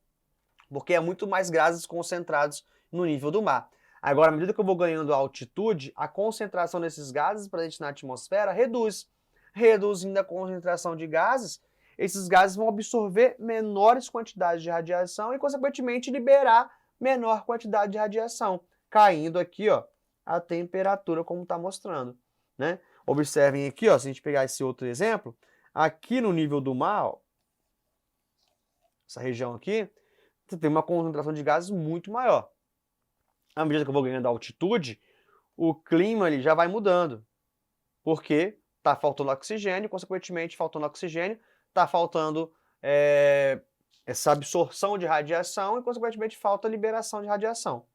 porque é muito mais gases concentrados no nível do mar. Agora, à medida que eu vou ganhando altitude, a concentração desses gases presentes na atmosfera reduz. Reduzindo a concentração de gases, esses gases vão absorver menores quantidades de radiação e, consequentemente, liberar menor quantidade de radiação, caindo aqui, ó, a temperatura, como está mostrando, né? Observem aqui, ó, se a gente pegar esse outro exemplo, aqui no nível do mar, ó, essa região aqui, você tem uma concentração de gases muito maior. À medida que eu vou ganhando altitude, o clima ele já vai mudando, porque está faltando oxigênio, consequentemente, faltando oxigênio, está faltando essa absorção de radiação e, consequentemente, falta liberação de radiação.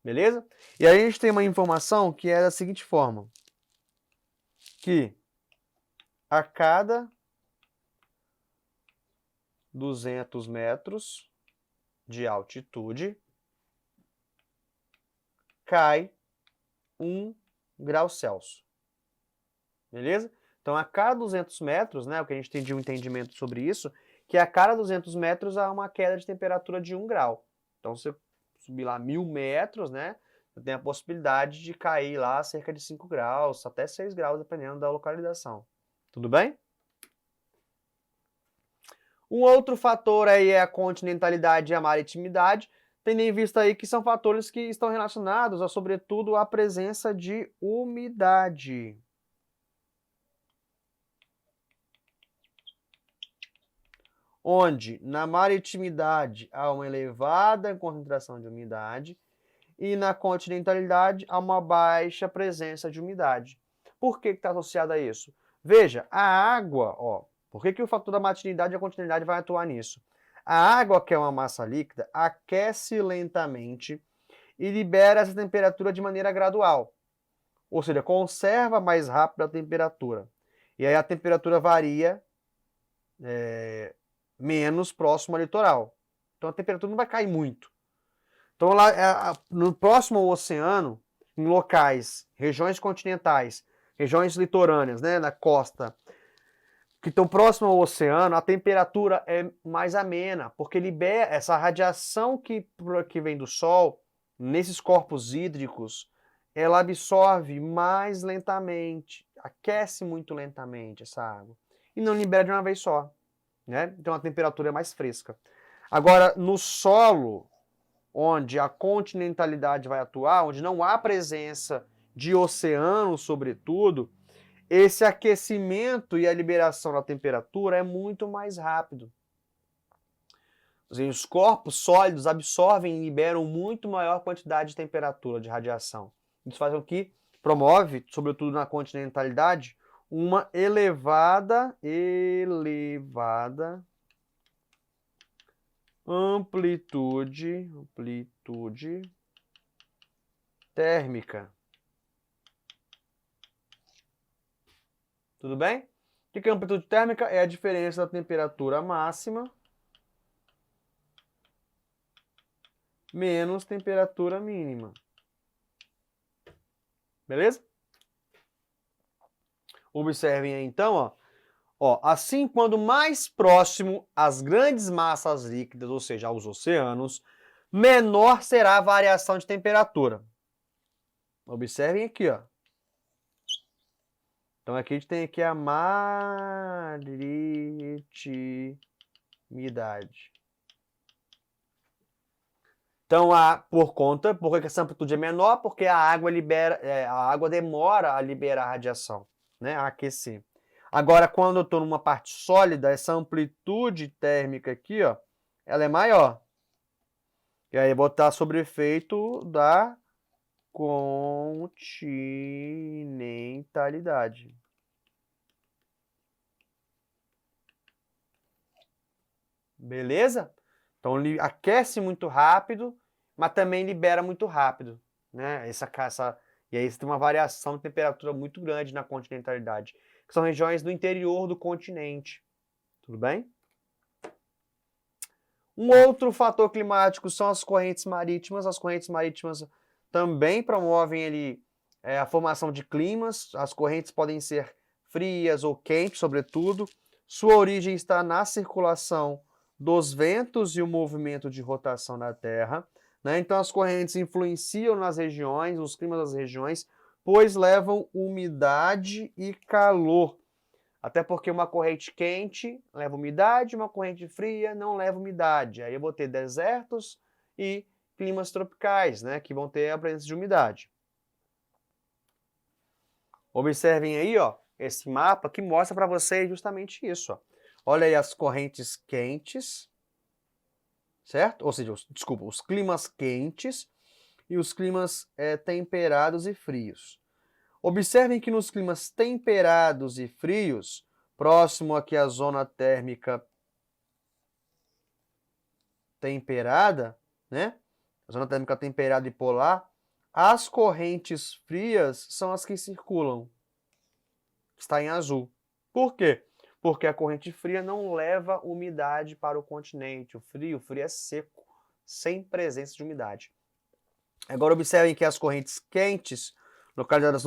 Beleza? E aí a gente tem uma informação que é da seguinte forma, que a cada 200 metros de altitude cai 1 grau Celsius. Beleza? Então, a cada 200 metros, né, o que a gente tem de um entendimento sobre isso, que a cada 200 metros há uma queda de temperatura de 1 grau. Então, se você subir lá 1000 metros, né, você tem a possibilidade de cair lá cerca de 5 graus, até 6 graus, dependendo da localização. Tudo bem? Um outro fator aí é a continentalidade e a maritimidade, tendo em vista aí que são fatores que estão relacionados, a, sobretudo, à presença de umidade. Onde na maritimidade há uma elevada concentração de umidade e na continentalidade há uma baixa presença de umidade. Por que está associado a isso? Veja, a água, ó, por que o fator da maturidade e a continentalidade vai atuar nisso? A água, que é uma massa líquida, aquece lentamente e libera essa temperatura de maneira gradual. Ou seja, conserva mais rápido a temperatura. E aí a temperatura varia menos próximo ao litoral. Então a temperatura não vai cair muito. Então lá no próximo ao oceano, em locais, regiões continentais, regiões litorâneas, né, na costa, que estão próximo ao oceano, a temperatura é mais amena, porque libera essa radiação que vem do Sol, nesses corpos hídricos, ela absorve mais lentamente, aquece muito lentamente essa água, e não libera de uma vez só, né? Então a temperatura é mais fresca. Agora, no solo, onde a continentalidade vai atuar, onde não há presença de oceano, sobretudo, esse aquecimento e a liberação da temperatura é muito mais rápido. Os corpos sólidos absorvem e liberam muito maior quantidade de temperatura, de radiação. Isso faz com que promove, sobretudo na continentalidade, uma elevada amplitude térmica. Tudo bem? O que é amplitude térmica? É a diferença da temperatura máxima menos temperatura mínima. Beleza? Observem aí então, ó, assim, quando mais próximo às grandes massas líquidas, ou seja, aos oceanos, menor será a variação de temperatura. Observem aqui, ó. Então aqui a gente tem aqui a maritimidade. Então, por que essa amplitude é menor? Porque a água demora a liberar a radiação, né, a aquecer. Agora, quando eu estou numa parte sólida, essa amplitude térmica aqui, ó, ela é maior. E aí eu vou estar sob efeito da continentalidade. Beleza? Então ele aquece muito rápido, mas também libera muito rápido, né? E aí você tem uma variação de temperatura muito grande na continentalidade, que são regiões do interior do continente. Tudo bem? Um outro fator climático são as correntes marítimas. As correntes marítimas também promovem a formação de climas. As correntes podem ser frias ou quentes, sobretudo. Sua origem está na circulação dos ventos e o movimento de rotação da Terra, né? Então as correntes influenciam nas regiões, nos climas das regiões, pois levam umidade e calor. Até porque uma corrente quente leva umidade, uma corrente fria não leva umidade. Aí eu vou ter desertos e climas tropicais, né, que vão ter a presença de umidade. Observem aí, ó, esse mapa que mostra para vocês justamente isso, ó. Olha aí as correntes quentes, certo? Ou seja, os climas quentes e os climas temperados e frios. Observem que nos climas temperados e frios, próximo aqui à zona térmica temperada, né? A zona térmica temperada e polar, as correntes frias são as que circulam. Está em azul. Por quê? Porque a corrente fria não leva umidade para o continente. O frio é seco, sem presença de umidade. Agora observem que as correntes quentes, localizadas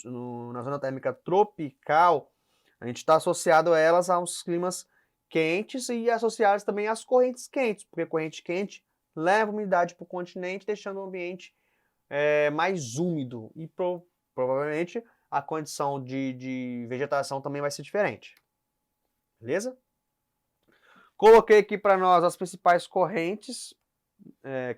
na zona térmica tropical, a gente está associado a elas a uns climas quentes e associadas também às correntes quentes, porque corrente quente leva umidade para o continente, deixando o ambiente mais úmido e provavelmente a condição de vegetação também vai ser diferente. Beleza? Coloquei aqui para nós as principais correntes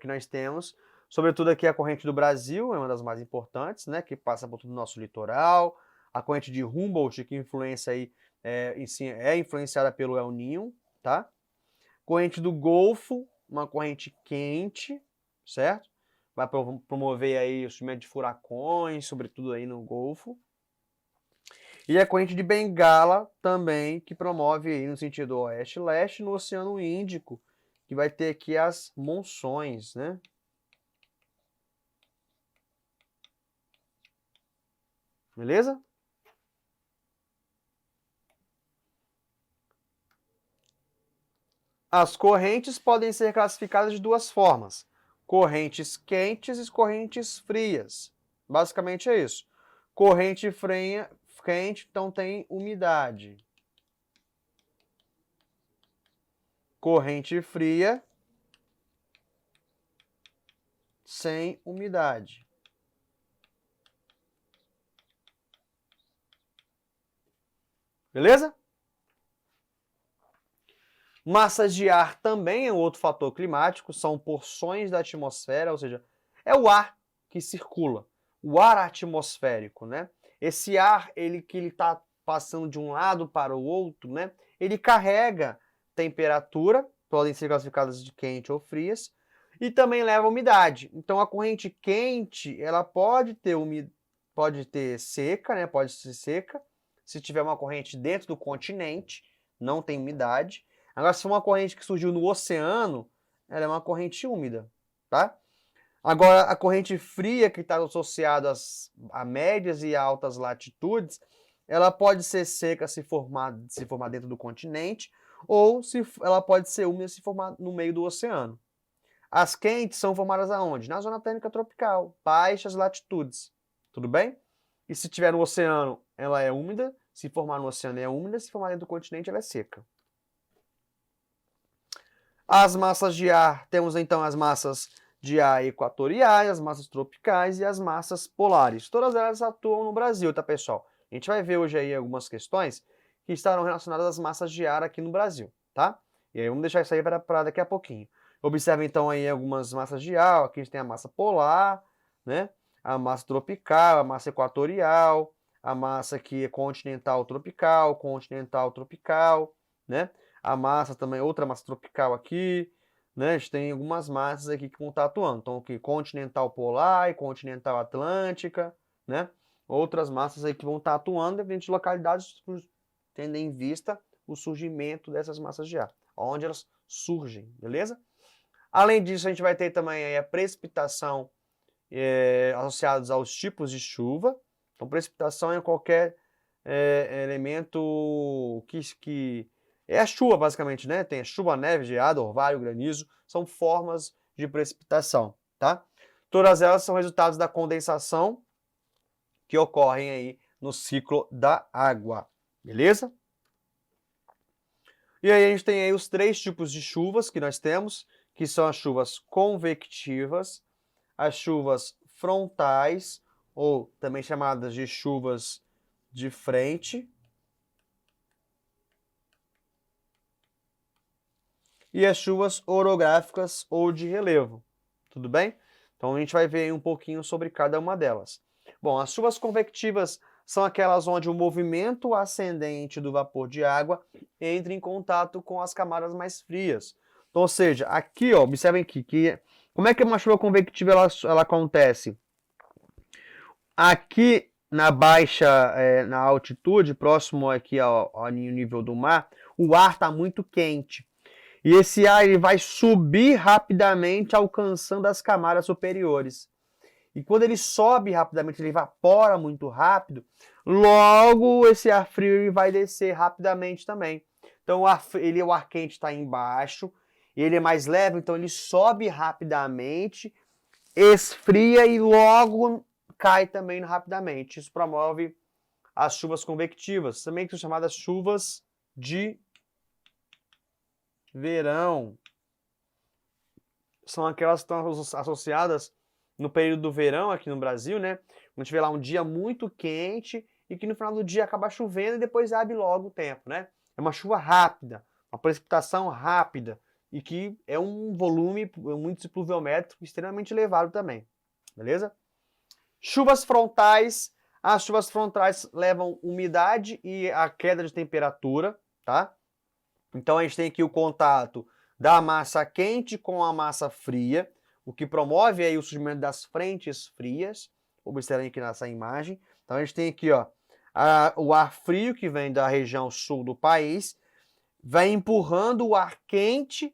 que nós temos. Sobretudo aqui a corrente do Brasil, é uma das mais importantes, né, que passa por todo o nosso litoral. A corrente de Humboldt, que é influenciada pelo El Niño, tá? Corrente do Golfo, uma corrente quente, certo? vai promover aí o surgimento de furacões, sobretudo aí no Golfo. E a corrente de Bengala também, que promove aí no sentido oeste-leste, no Oceano Índico, que vai ter aqui as monções, né? Beleza? As correntes podem ser classificadas de duas formas: correntes quentes e correntes frias. Basicamente é isso. Corrente quente, então tem umidade. Corrente fria, sem umidade. Beleza? Massas de ar também é um outro fator climático, são porções da atmosfera, ou seja, é o ar que circula, o ar atmosférico, né? Esse ar, ele está passando de um lado para o outro, né? Ele carrega temperatura, podem ser classificadas de quente ou frias, e também leva umidade. Então a corrente quente, ela pode ter seca, né? Pode ser seca, se tiver uma corrente dentro do continente, não tem umidade. Agora, se for uma corrente que surgiu no oceano, ela é uma corrente úmida, tá? Agora, a corrente fria, que está associada a médias e altas latitudes, ela pode ser seca se formar dentro do continente, ou ela pode ser úmida se formar no meio do oceano. As quentes são formadas aonde? Na zona térmica tropical, baixas latitudes. Tudo bem? E se tiver no oceano, ela é úmida. Se formar no oceano, é úmida. Se formar dentro do continente, ela é seca. As massas de ar, temos então as massas de ar equatoriais, as massas tropicais e as massas polares. Todas elas atuam no Brasil, tá, pessoal? A gente vai ver hoje aí algumas questões que estarão relacionadas às massas de ar aqui no Brasil, tá? E aí vamos deixar isso aí para daqui a pouquinho. Observe então aí algumas massas de ar. Aqui a gente tem a massa polar, né? A massa tropical, a massa equatorial, a massa que é continental tropical, né? A massa também, outra massa tropical aqui, né? A gente tem algumas massas aqui que vão estar atuando. Então, aqui, continental polar e continental atlântica, né? Outras massas aí que vão estar atuando, dependendo de localidades, tendo em vista o surgimento dessas massas de ar, onde elas surgem, beleza? Além disso, a gente vai ter também aí a precipitação associados aos tipos de chuva. Então, precipitação é qualquer elemento que é a chuva, basicamente, né? Tem a chuva, neve, geada, orvalho, granizo, são formas de precipitação, tá? Todas elas são resultados da condensação que ocorrem aí no ciclo da água, beleza? E aí a gente tem aí os três tipos de chuvas que nós temos, que são as chuvas convectivas, as chuvas frontais, ou também chamadas de chuvas de frente, e as chuvas orográficas ou de relevo, tudo bem? Então a gente vai ver aí um pouquinho sobre cada uma delas. Bom, as chuvas convectivas são aquelas onde o movimento ascendente do vapor de água entra em contato com as camadas mais frias. Então, ou seja, aqui, ó, observem aqui, como é que uma chuva convectiva ela acontece? Aqui na baixa, na altitude, próximo aqui ao nível do mar, o ar está muito quente. E esse ar ele vai subir rapidamente, alcançando as camadas superiores. E quando ele sobe rapidamente, ele evapora muito rápido, logo esse ar frio ele vai descer rapidamente também. Então o ar quente está embaixo, ele é mais leve, então ele sobe rapidamente, esfria e logo cai também rapidamente. Isso promove as chuvas convectivas, também que são chamadas chuvas de verão. São aquelas que estão associadas no período do verão aqui no Brasil, né? A gente vê lá um dia muito quente e que no final do dia acaba chovendo e depois abre logo o tempo, né? É uma chuva rápida, uma precipitação rápida e que é um volume, um índice pluviométrico extremamente elevado também, beleza? Chuvas frontais. As chuvas frontais levam umidade e a queda de temperatura, tá? Então a gente tem aqui o contato da massa quente com a massa fria. o que promove aí o surgimento das frentes frias. Observem aqui nessa imagem. Então a gente tem aqui, ó, o ar frio que vem da região sul do país, vai empurrando o ar quente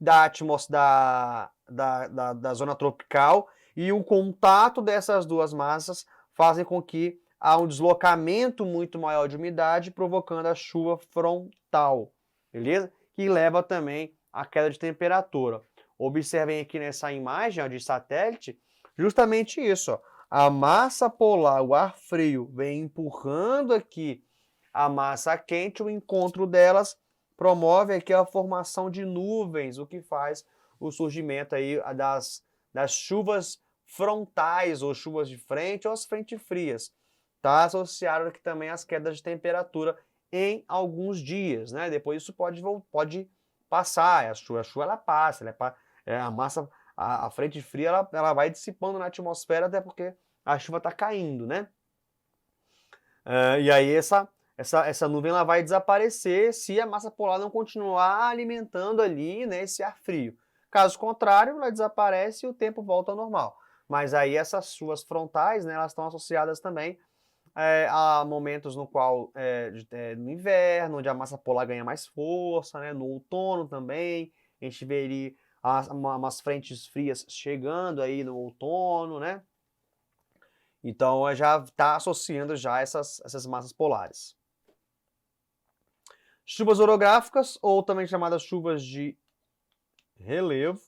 da atmosfera da zona tropical, e o contato dessas duas massas fazem com que há um deslocamento muito maior de umidade, provocando a chuva frontal, beleza? Que leva também à queda de temperatura. Observem aqui nessa imagem, ó, de satélite, justamente isso, ó. A massa polar, o ar frio, vem empurrando aqui a massa quente, o encontro delas promove aqui a formação de nuvens, o que faz o surgimento aí das chuvas frontais, ou chuvas de frente, ou as frentes frias. Está associado aqui também às quedas de temperatura em alguns dias, né? Depois isso pode passar, a chuva ela passa, a massa, a frente fria ela vai dissipando na atmosfera, até porque a chuva está caindo, né? E aí essa nuvem ela vai desaparecer se a massa polar não continuar alimentando ali, né, esse ar frio. Caso contrário, ela desaparece e o tempo volta ao normal. Mas aí essas chuvas frontais, né, elas estão associadas também a momentos no qual no inverno, onde a massa polar ganha mais força, né, no outono também, a gente veria umas frentes frias chegando aí no outono, né? Então já está associando já essas massas polares. Chuvas orográficas, ou também chamadas chuvas de relevo,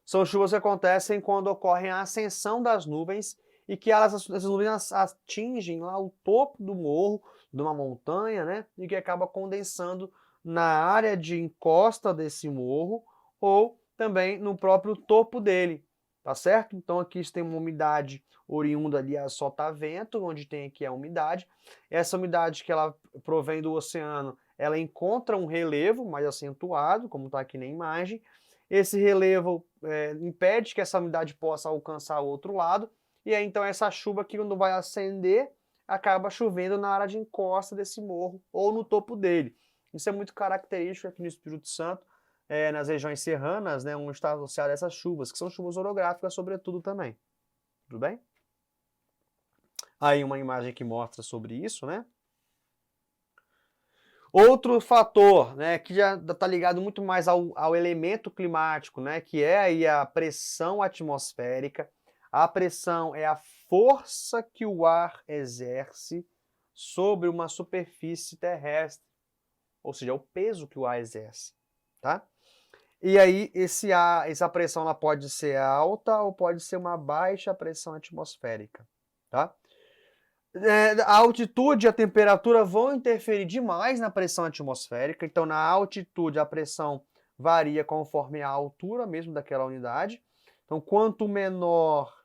são chuvas que acontecem quando ocorre a ascensão das nuvens e que essas nuvens atingem lá o topo do morro, de uma montanha, né? E que acaba condensando na área de encosta desse morro ou também no próprio topo dele, tá certo? Então aqui tem uma umidade oriunda ali a sotavento, onde tem aqui a umidade. Essa umidade que ela provém do oceano, ela encontra um relevo mais acentuado, como está aqui na imagem. Esse relevo impede que essa umidade possa alcançar o outro lado, e aí então essa chuva aqui, quando vai ascender, acaba chovendo na área de encosta desse morro ou no topo dele. Isso é muito característico aqui no Espírito Santo, nas regiões serranas, né, onde está associado a essas chuvas, que são chuvas orográficas sobretudo também. Tudo bem? Aí uma imagem que mostra sobre isso, né? Outro fator, né, que já está ligado muito mais ao elemento climático, né, que é aí a pressão atmosférica. A pressão é a força que o ar exerce sobre uma superfície terrestre, ou seja, é o peso que o ar exerce, tá? E aí essa pressão ela pode ser alta ou pode ser uma baixa pressão atmosférica, tá? A altitude e a temperatura vão interferir demais na pressão atmosférica. Então, na altitude, a pressão varia conforme a altura mesmo daquela unidade. Então, quanto menor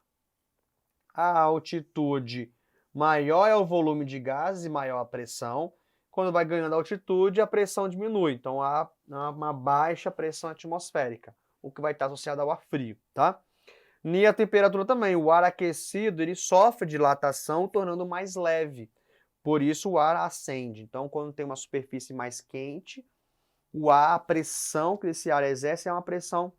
a altitude, maior é o volume de gases e maior a pressão. Quando vai ganhando altitude, a pressão diminui. Então, há uma baixa pressão atmosférica, o que vai estar associado ao ar frio, tá? E a temperatura também. O ar aquecido ele sofre dilatação, tornando mais leve. Por isso o ar ascende. Então, quando tem uma superfície mais quente, a pressão que esse ar exerce é uma pressão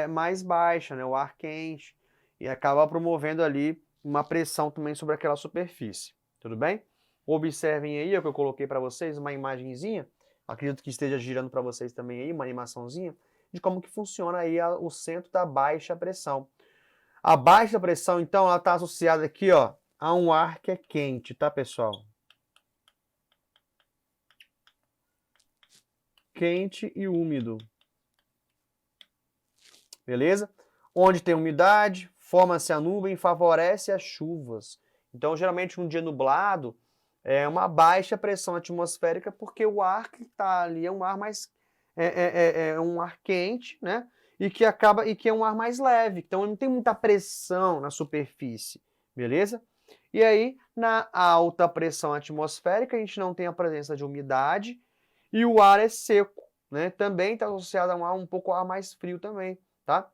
mais baixa, né? O ar quente. E acaba promovendo ali uma pressão também sobre aquela superfície. Tudo bem? Observem aí o que eu coloquei para vocês, uma imagenzinha. Acredito que esteja girando para vocês também aí, uma animaçãozinha, de como que funciona aí o centro da baixa pressão. A baixa pressão, então, ela está associada aqui, ó, a um ar que é quente, tá, pessoal? Quente e úmido. Beleza? Onde tem umidade, forma-se a nuvem e favorece as chuvas. Então, geralmente, um dia nublado, é uma baixa pressão atmosférica, porque o ar que está ali é um ar mais... é um ar quente, né? E que é um ar mais leve. Então, não tem muita pressão na superfície, beleza? E aí, na alta pressão atmosférica, a gente não tem a presença de umidade e o ar é seco, né? Também está associado a um ar um pouco mais frio também, tá?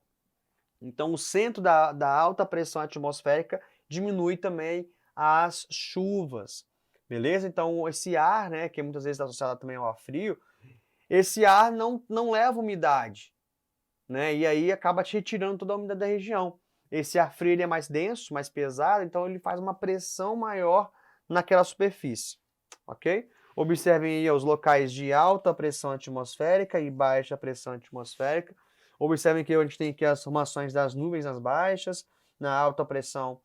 Então, o centro da alta pressão atmosférica diminui também as chuvas, beleza? Então, esse ar, né, que muitas vezes está associado também ao ar frio, esse ar não leva umidade, né? E aí acaba te retirando toda a umidade da região. Esse ar frio ele é mais denso, mais pesado, então ele faz uma pressão maior naquela superfície, ok? Observem aí os locais de alta pressão atmosférica e baixa pressão atmosférica. Observem que a gente tem aqui as formações das nuvens nas baixas, na alta pressão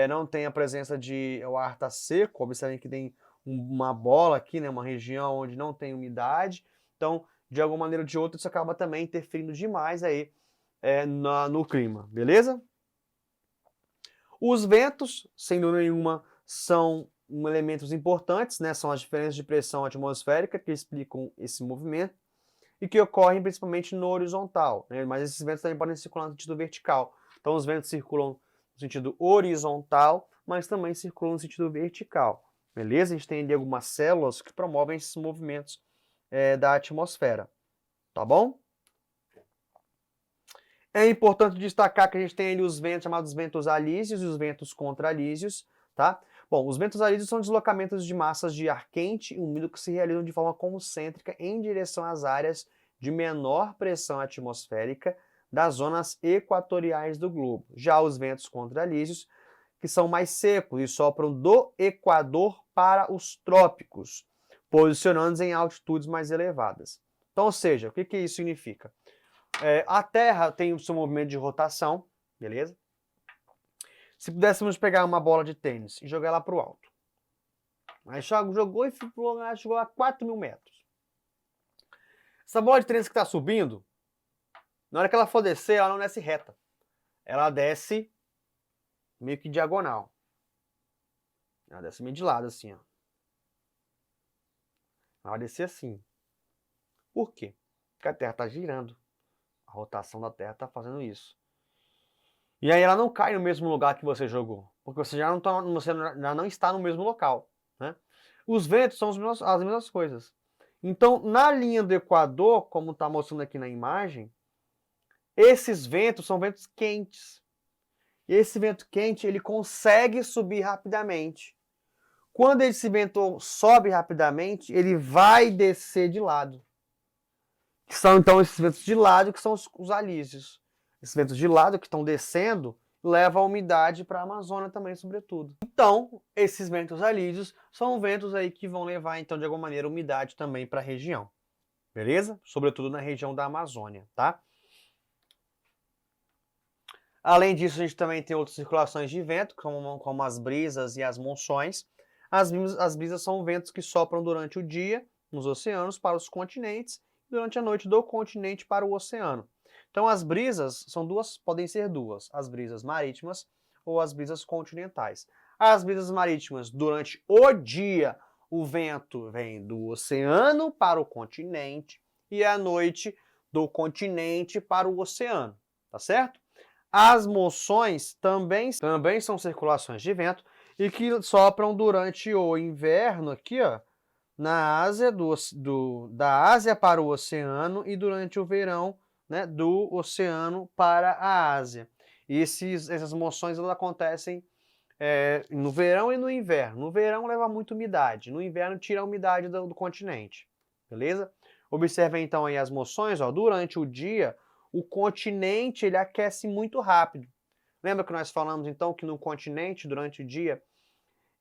não tem a presença de... o ar está seco, observem que tem uma bola aqui, né, uma região onde não tem umidade, então de alguma maneira ou de outra isso acaba também interferindo demais aí no clima, beleza? Os ventos, sem dúvida nenhuma, são elementos importantes, né? São as diferenças de pressão atmosférica que explicam esse movimento e que ocorrem principalmente no horizontal, né? Mas esses ventos também podem circular no sentido vertical. Então os ventos circulam no sentido horizontal, mas também circulam no sentido vertical, beleza? A gente tem ali algumas células que promovem esses movimentos da atmosfera, tá bom? É importante destacar que a gente tem ali os ventos chamados ventos alísios e os ventos contralísios, tá? Bom, os ventos alísios são deslocamentos de massas de ar quente e úmido que se realizam de forma concêntrica em direção às áreas de menor pressão atmosférica das zonas equatoriais do globo. Já os ventos contralísios, que são mais secos e sopram do Equador para os trópicos, posicionando-se em altitudes mais elevadas. Então, ou seja, o que isso significa? A Terra tem o seu movimento de rotação, beleza? Se pudéssemos pegar uma bola de tênis e jogar ela para o alto, aí jogou e chegou a 4.000 metros. Essa bola de tênis que está subindo, na hora que ela for descer, ela não desce reta. Ela desce meio que diagonal. Ela desce meio de lado, assim, ó. Ela vai descer assim. Por quê? Porque a Terra está girando. A rotação da Terra está fazendo isso. E aí ela não cai no mesmo lugar que você jogou, porque você já não está no mesmo local, né? Os ventos são as mesmas coisas. Então, na linha do Equador, como está mostrando aqui na imagem, esses ventos são ventos quentes. E esse vento quente, ele consegue subir rapidamente. Quando esse vento sobe rapidamente, ele vai descer de lado. Que são então esses ventos de lado, que são os alísios. Esses ventos de lado que estão descendo levam a umidade para a Amazônia também, sobretudo. Então, esses ventos alísios são ventos aí que vão levar, então, de alguma maneira, umidade também para a região. Beleza? Sobretudo na região da Amazônia, tá? Além disso, a gente também tem outras circulações de vento, como as brisas e as monções. As brisas são ventos que sopram durante o dia nos oceanos para os continentes e durante a noite do continente para o oceano. Então as brisas podem ser duas, as brisas marítimas ou as brisas continentais. As brisas marítimas, durante o dia, o vento vem do oceano para o continente e à noite do continente para o oceano, tá certo? As monções também são circulações de vento e que sopram durante o inverno aqui, ó, na Ásia, da Ásia para o oceano e durante o verão, né, do oceano para a Ásia. E essas monções elas acontecem no verão e no inverno. No verão leva muita umidade, no inverno tira a umidade do continente, beleza? Observem então aí as monções, ó, durante o dia o continente ele aquece muito rápido. Lembra que nós falamos então que no continente, durante o dia,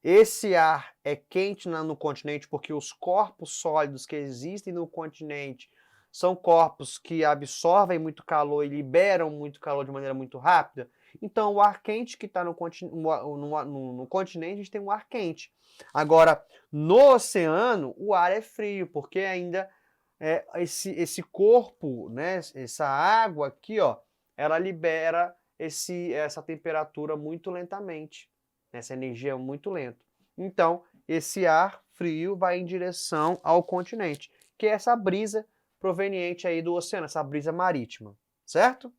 esse ar é quente no continente porque os corpos sólidos que existem no continente são corpos que absorvem muito calor e liberam muito calor de maneira muito rápida. Então, o ar quente que está no continente, a gente tem um ar quente. Agora, no oceano, o ar é frio, porque ainda esse corpo, né, essa água aqui, ó, ela libera essa temperatura muito lentamente, essa energia muito lenta. Então, esse ar frio vai em direção ao continente, que é essa brisa proveniente aí do oceano, essa brisa marítima, certo?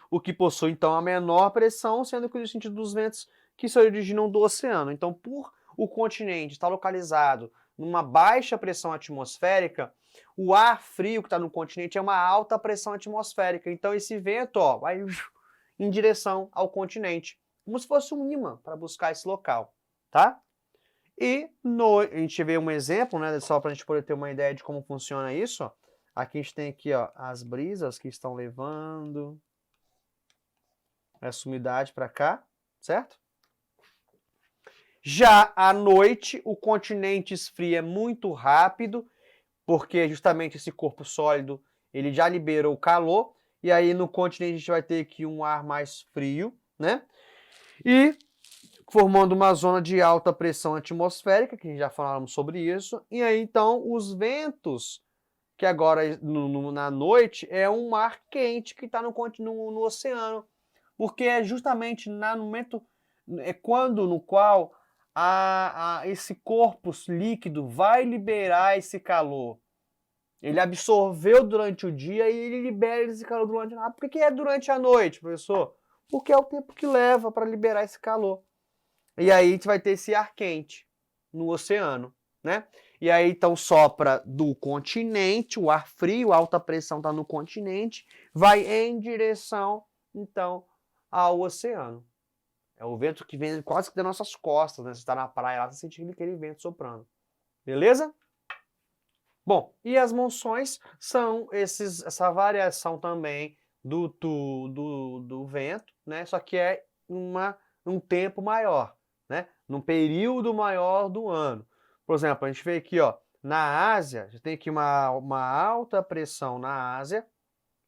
O que possui, então, a menor pressão, sendo que o sentido dos ventos que se originam do oceano. Então, por o continente estar localizado numa baixa pressão atmosférica, o ar frio que está no continente é uma alta pressão atmosférica. Então, esse vento, ó, vai em direção ao continente, como se fosse um imã para buscar esse local, tá? E a gente vê um exemplo, né, só para a gente poder ter uma ideia de como funciona isso. Ó. Aqui a gente tem aqui, ó, as brisas que estão levando essa umidade para cá, certo? Já à noite, o continente esfria muito rápido, porque justamente esse corpo sólido ele já liberou o calor, e aí no continente a gente vai ter aqui um ar mais frio, né? E formando uma zona de alta pressão atmosférica, que já falamos sobre isso, e aí então os ventos, que agora na noite é um ar quente que está no oceano, porque é justamente no momento, no qual esse corpo líquido vai liberar esse calor. Ele absorveu durante o dia e ele libera esse calor durante a noite. Por que é durante a noite, professor? Porque é o tempo que leva para liberar esse calor. E aí a gente vai ter esse ar quente no oceano, né? E aí então sopra do continente, o ar frio, a alta pressão está no continente, vai em direção, então, ao oceano. É o vento que vem quase que das nossas costas, né? Você está na praia lá, você sente aquele vento soprando. Beleza? Bom, e as monções são essa variação também do vento, né? Só que é um tempo maior, né? Num período maior do ano. Por exemplo, a gente vê aqui, ó, na Ásia, a gente tem aqui uma alta pressão na Ásia,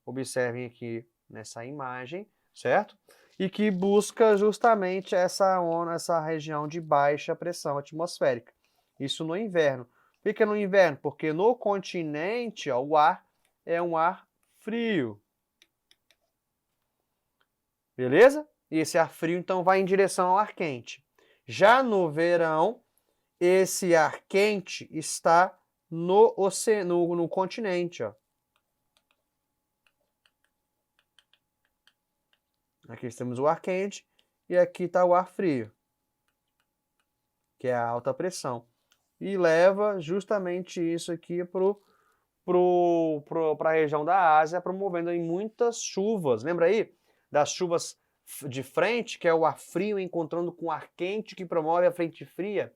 observem aqui nessa imagem, certo? E que busca justamente essa região de baixa pressão atmosférica. Isso no inverno. Por que no inverno? Porque no continente, ó, o ar é um ar frio. Beleza? E esse ar frio, então, vai em direção ao ar quente. Já no verão, esse ar quente está no continente. Ó. Aqui temos o ar quente e aqui está o ar frio, que é a alta pressão. E leva justamente isso aqui para a região da Ásia, promovendo aí muitas chuvas. Lembra aí das chuvas de frente, que é o ar frio encontrando com o ar quente, que promove a frente fria?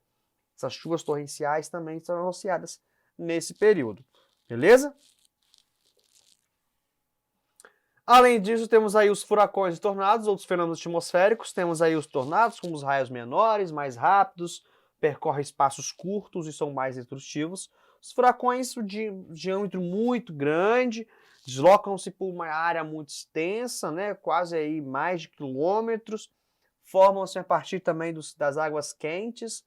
Essas chuvas torrenciais também são associadas nesse período. Beleza? Além disso, temos aí os furacões e tornados, outros fenômenos atmosféricos. Temos aí os tornados, como os raios menores, mais rápidos, percorrem espaços curtos e são mais destrutivos. Os furacões de diâmetro muito grande, deslocam-se por uma área muito extensa, né, quase aí mais de quilômetros, formam-se a partir também das águas quentes,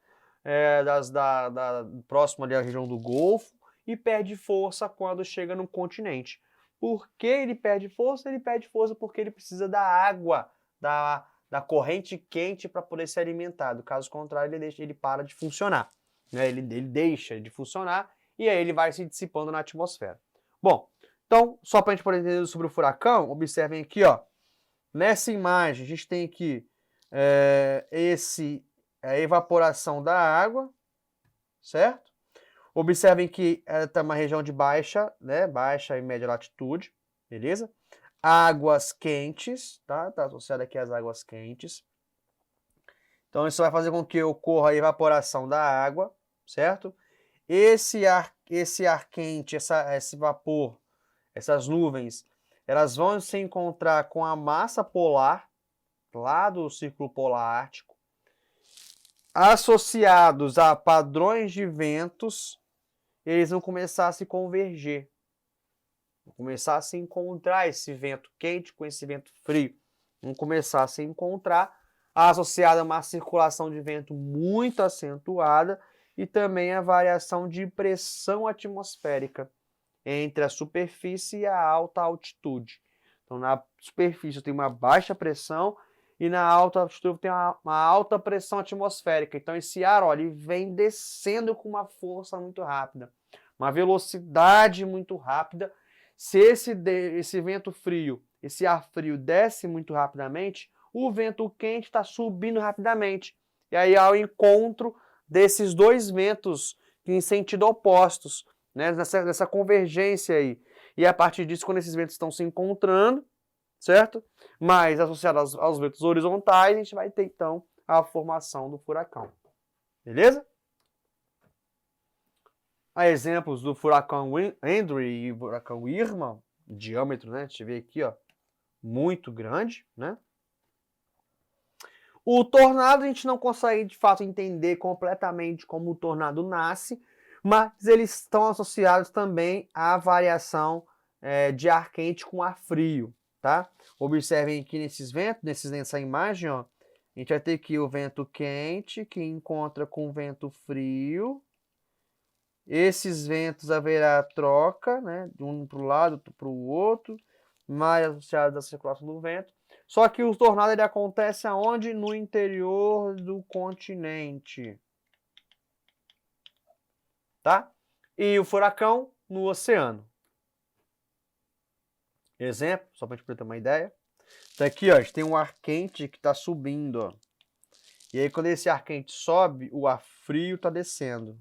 próximo ali à região do Golfo, e perde força quando chega no continente. Por que ele perde força? Ele perde força porque ele precisa da água, da corrente quente para poder ser alimentado. Caso contrário, ele para de funcionar. Né? Ele deixa de funcionar e aí ele vai se dissipando na atmosfera. Bom, então, só para a gente poder entender sobre o furacão, observem aqui, ó, nessa imagem, a gente tem aqui a evaporação da água, certo? Observem que está uma região de baixa, né? Baixa e média latitude, beleza? Águas quentes, tá? Está associado aqui às águas quentes. Então isso vai fazer com que ocorra a evaporação da água, certo? Esse ar quente, esse vapor, essas nuvens, elas vão se encontrar com a massa polar, lá do Círculo Polar Ártico, associados a padrões de ventos, eles vão começar a se converger. Vão começar a se encontrar esse vento quente com esse vento frio. Vão começar a se encontrar, associada a uma circulação de vento muito acentuada e também a variação de pressão atmosférica entre a superfície e a alta altitude. Então, na superfície tem uma baixa pressão e na alta altitude tem uma alta pressão atmosférica. Então, esse ar, ó, ele vem descendo com uma força muito rápida, uma velocidade muito rápida. Se esse vento frio, esse ar frio desce muito rapidamente, o vento quente está subindo rapidamente. E aí, ao encontro desses dois ventos em sentido opostos, né, nessa convergência aí. E a partir disso, quando esses ventos estão se encontrando, certo? Mas associados aos ventos horizontais, a gente vai ter então a formação do furacão. Beleza? a exemplos do furacão Andrew e furacão Irma, diâmetro, né? Deixa eu ver aqui, ó, muito grande, né? O tornado a gente não consegue de fato entender completamente como o tornado nasce, mas eles estão associados também à variação de ar quente com ar frio, tá? Observem aqui nesses ventos, nessa imagem, ó, a gente vai ter aqui o vento quente que encontra com o vento frio. Esses ventos haverá troca, né, de um para o lado, outro para o outro, mais associados à circulação do vento. Só que o tornado ele acontece aonde? No interior do continente. Tá? E o furacão no oceano. Exemplo, só para a gente ter uma ideia. Então aqui, ó, a gente tem um ar quente que está subindo, ó. E aí quando esse ar quente sobe, o ar frio está descendo.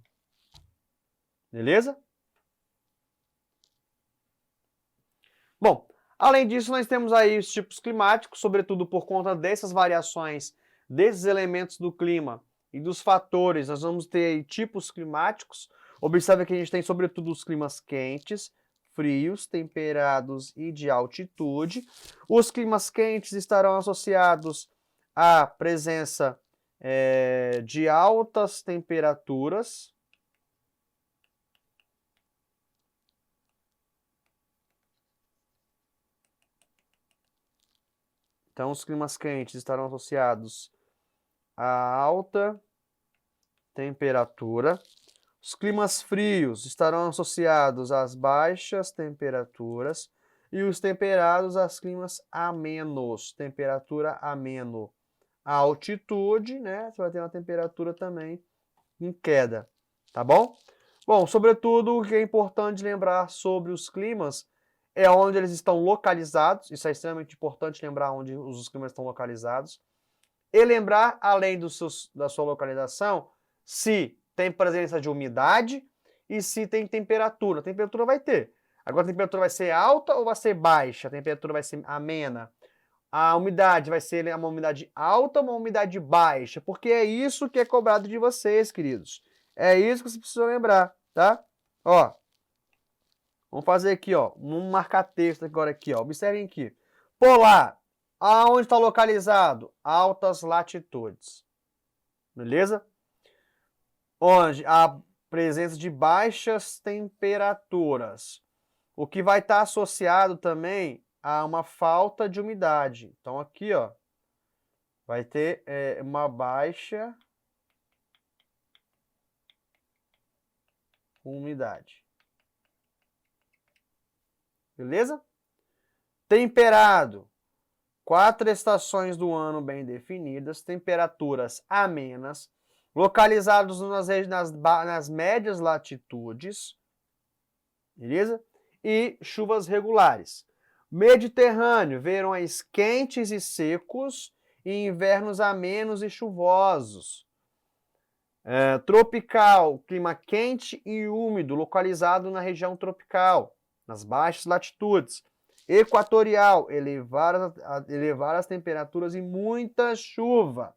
Beleza? Bom, além disso, nós temos aí os tipos climáticos, sobretudo por conta dessas variações, desses elementos do clima e dos fatores. Nós vamos ter aí tipos climáticos. Observe que a gente tem, sobretudo, os climas quentes, frios, temperados e de altitude. Os climas quentes estarão associados à presença de altas temperaturas. Então, os climas quentes estarão associados a alta temperatura. Os climas frios estarão associados às baixas temperaturas e os temperados aos climas amenos, temperatura ameno. A altitude, né, você vai ter uma temperatura também em queda, tá bom? Bom, sobretudo o que é importante lembrar sobre os climas é onde eles estão localizados, isso é extremamente importante lembrar onde os climas estão localizados. E lembrar, além da sua localização, se tem presença de umidade e se tem temperatura. A temperatura vai ter. Agora a temperatura vai ser alta ou vai ser baixa? A temperatura vai ser amena. A umidade vai ser uma umidade alta ou uma umidade baixa? Porque é isso que é cobrado de vocês, queridos. É isso que você precisa lembrar, tá? Ó, vamos fazer aqui, ó, um marca-texto agora aqui, ó. Observem aqui. Polar. Aonde está localizado? Altas latitudes. Beleza? Onde a presença de baixas temperaturas. O que vai estar associado também a uma falta de umidade. Então aqui, ó, vai ter uma baixa umidade. Beleza? Temperado. 4 estações do ano bem definidas, temperaturas amenas, localizados nas médias latitudes, beleza? E chuvas regulares. Mediterrâneo, verões quentes e secos e invernos amenos e chuvosos. Tropical, clima quente e úmido, localizado na região tropical, nas baixas latitudes. Equatorial, elevar as temperaturas e muita chuva.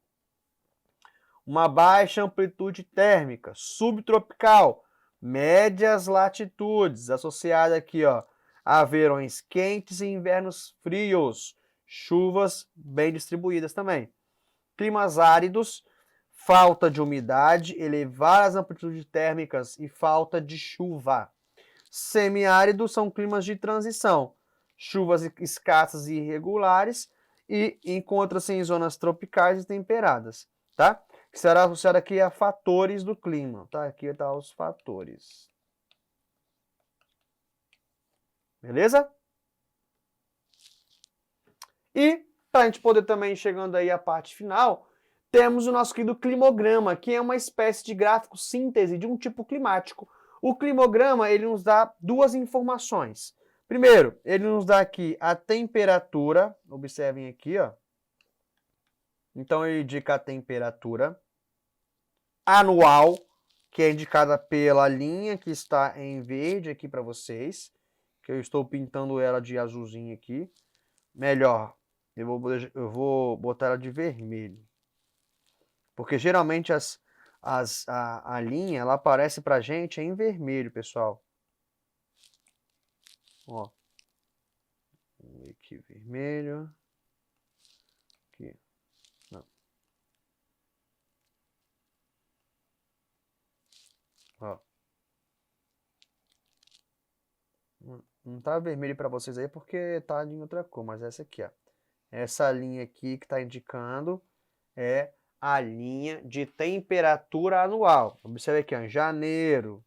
Uma baixa amplitude térmica. Subtropical, médias latitudes, associada aqui, ó, a verões quentes e invernos frios. Chuvas bem distribuídas também. Climas áridos, falta de umidade, elevadas amplitudes térmicas e falta de chuva. Semiáridos são climas de transição. Chuvas escassas e irregulares e encontra-se em zonas tropicais e temperadas, tá? Que será associado aqui a fatores do clima, tá? Aqui estão os fatores. Beleza? E, para a gente poder também, chegando aí à parte final, temos o nosso querido climograma, que é uma espécie de gráfico síntese de um tipo climático. O climograma, ele nos dá duas informações. Primeiro, ele nos dá aqui a temperatura, observem aqui, ó. Então, ele indica a temperatura anual, que é indicada pela linha que está em verde aqui para vocês, que eu estou pintando ela de azulzinho aqui. Melhor, eu vou botar ela de vermelho. Porque geralmente a linha, ela aparece pra gente em vermelho, pessoal. Ó. Aqui, vermelho. Aqui. Não. Ó. Não tá vermelho para vocês aí porque tá em outra cor, mas essa aqui, ó. Essa linha aqui que está indicando é a linha de temperatura anual. Observe aqui, ó, janeiro,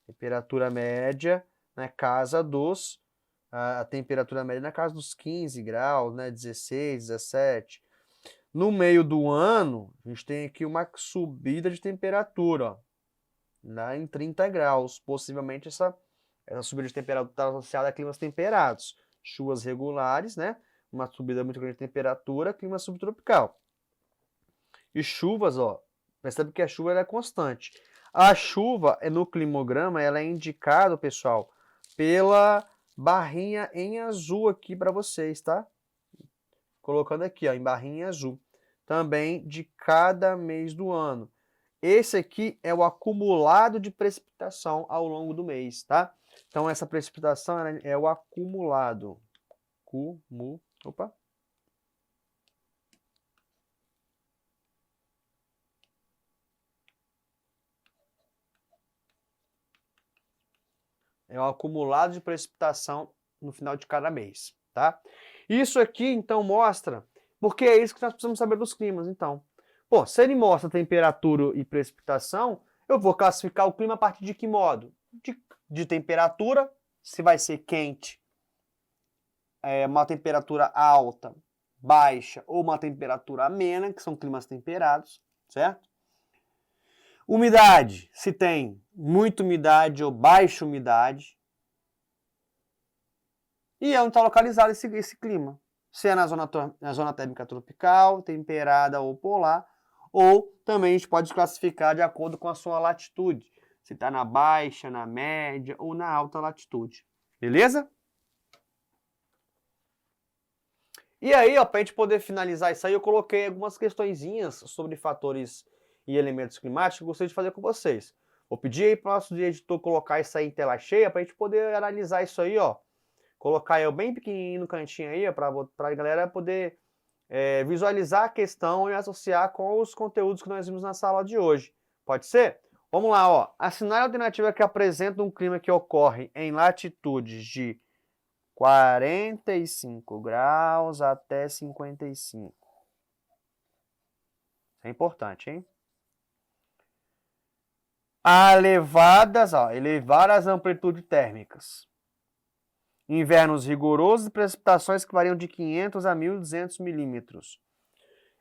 temperatura média na casa dos, a temperatura média na casa dos 15 graus, né, 16, 17. No meio do ano, a gente tem aqui uma subida de temperatura, ó, lá em 30 graus. Possivelmente essa subida de temperatura está associada a climas temperados. Chuvas regulares, né? Uma subida muito grande de temperatura, clima subtropical. E chuvas, ó, percebe que a chuva é constante. A chuva no climograma, ela é indicada, pessoal, pela barrinha em azul aqui para vocês, tá? Colocando aqui, ó, em barrinha azul. Também de cada mês do ano. Esse aqui é o acumulado de precipitação ao longo do mês, tá? Então essa precipitação é o acumulado. Opa. É o acumulado de precipitação no final de cada mês, tá? Isso aqui, então, mostra, porque é isso que nós precisamos saber dos climas, então. Pô, se ele mostra temperatura e precipitação, eu vou classificar o clima a partir de que modo? De temperatura, se vai ser quente, uma temperatura alta, baixa ou uma temperatura amena, que são climas temperados, certo? Umidade, se tem muita umidade ou baixa umidade. E é onde está localizado esse clima. Se é na zona térmica tropical, temperada ou polar, ou também a gente pode classificar de acordo com a sua latitude. Se está na baixa, na média ou na alta latitude. Beleza? E aí, para a gente poder finalizar isso aí, eu coloquei algumas questõezinhas sobre fatores e elementos climáticos que eu gostaria de fazer com vocês. Vou pedir aí para o nosso editor colocar isso aí em tela cheia para a gente poder analisar isso aí, ó. Colocar eu bem pequenininho no cantinho aí, para a galera poder visualizar a questão e associar com os conteúdos que nós vimos na sala de hoje. Pode ser? Vamos lá, ó. Assinale a alternativa que apresenta um clima que ocorre em latitudes de 45 graus até 55. Isso é importante, hein? Elevadas amplitudes térmicas. Invernos rigorosos e precipitações que variam de 500 a 1.200 milímetros.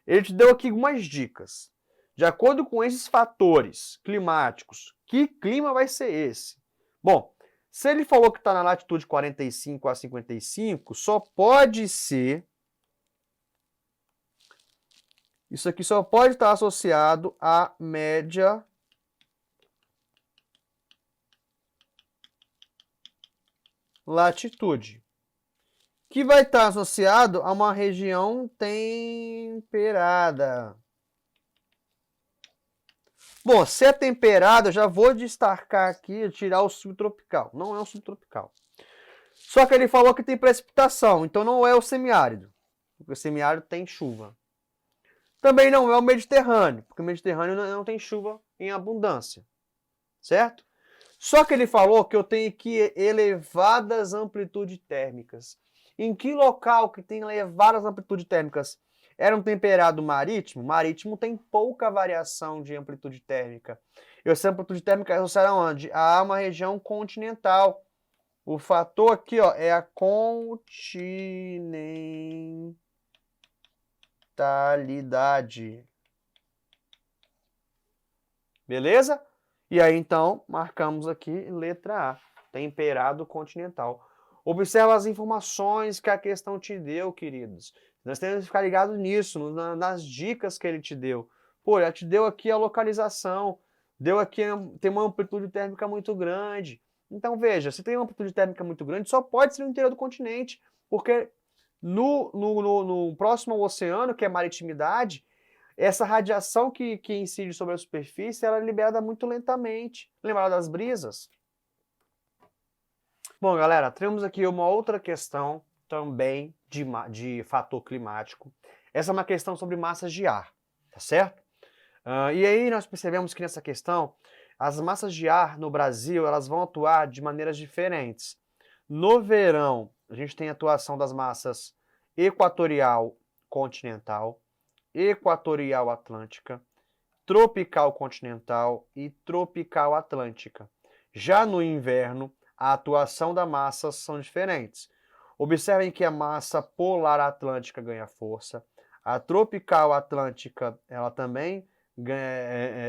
Ele te deu aqui algumas dicas. De acordo com esses fatores climáticos, que clima vai ser esse? Bom, se ele falou que está na latitude 45 a 55, só pode ser... Isso aqui só pode estar associado à média latitude, que vai estar associado a uma região temperada. Bom, se é temperado, eu já vou destacar aqui, tirar o subtropical. Não é um subtropical. Só que ele falou que tem precipitação, então não é o semiárido, porque o semiárido tem chuva. Também não é o Mediterrâneo, porque o Mediterrâneo não tem chuva em abundância, certo? Só que ele falou que eu tenho aqui elevadas amplitudes térmicas. Em que local que tem elevadas amplitudes térmicas? Era um temperado marítimo? Marítimo tem pouca variação de amplitude térmica. E essa amplitude térmica é associada a onde? A uma região continental. O fator aqui, ó, é a continentalidade. Beleza? E aí, então, marcamos aqui letra A, temperado continental. Observa as informações que a questão te deu, queridos. Nós temos que ficar ligados nisso, nas dicas que ele te deu. Pô, já te deu aqui a localização, deu aqui, tem uma amplitude térmica muito grande. Então, veja, se tem uma amplitude térmica muito grande, só pode ser no interior do continente, porque no próximo ao oceano, que é maritimidade, essa radiação que incide sobre a superfície, ela é liberada muito lentamente. Lembra das brisas? Bom, galera, temos aqui uma outra questão também de fator climático. Essa é uma questão sobre massas de ar, tá certo? E aí nós percebemos que nessa questão, as massas de ar no Brasil, elas vão atuar de maneiras diferentes. No verão, a gente tem a atuação das massas equatorial continental, equatorial atlântica, tropical continental e tropical atlântica. Já no inverno, a atuação das massas são diferentes. Observem que a massa polar atlântica ganha força, a tropical atlântica ela também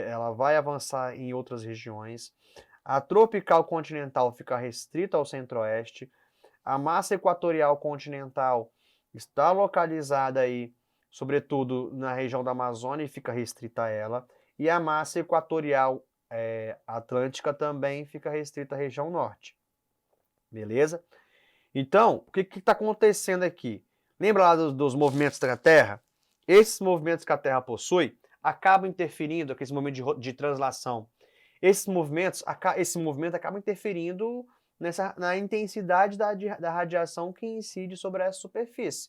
ela vai avançar em outras regiões, a tropical continental fica restrita ao centro-oeste, a massa equatorial continental está localizada aí, sobretudo na região da Amazônia, e fica restrita a ela, e a massa equatorial atlântica também fica restrita à região norte. Beleza? Então, o que está acontecendo aqui? Lembra lá dos movimentos da Terra? Esses movimentos que a Terra possui acabam interferindo, aqueles movimentos de translação. Esse movimento acaba interferindo na intensidade da radiação que incide sobre essa superfície.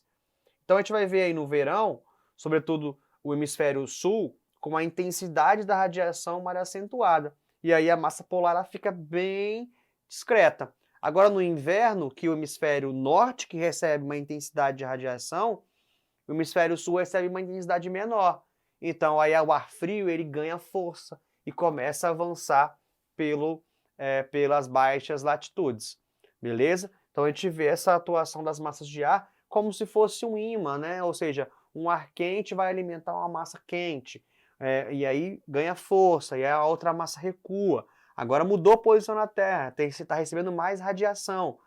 Então a gente vai ver aí no verão, sobretudo o hemisfério sul, com a intensidade da radiação mais acentuada. E aí a massa polar ela fica bem discreta. Agora no inverno, que o hemisfério norte que recebe uma intensidade de radiação, o hemisfério sul recebe uma intensidade menor. Então aí o ar frio ele ganha força e começa a avançar pelas baixas latitudes, beleza? Então a gente vê essa atuação das massas de ar como se fosse um ímã, né? Ou seja, um ar quente vai alimentar uma massa quente, e aí ganha força, e aí a outra massa recua. Agora mudou a posição na Terra, você está recebendo mais radiação,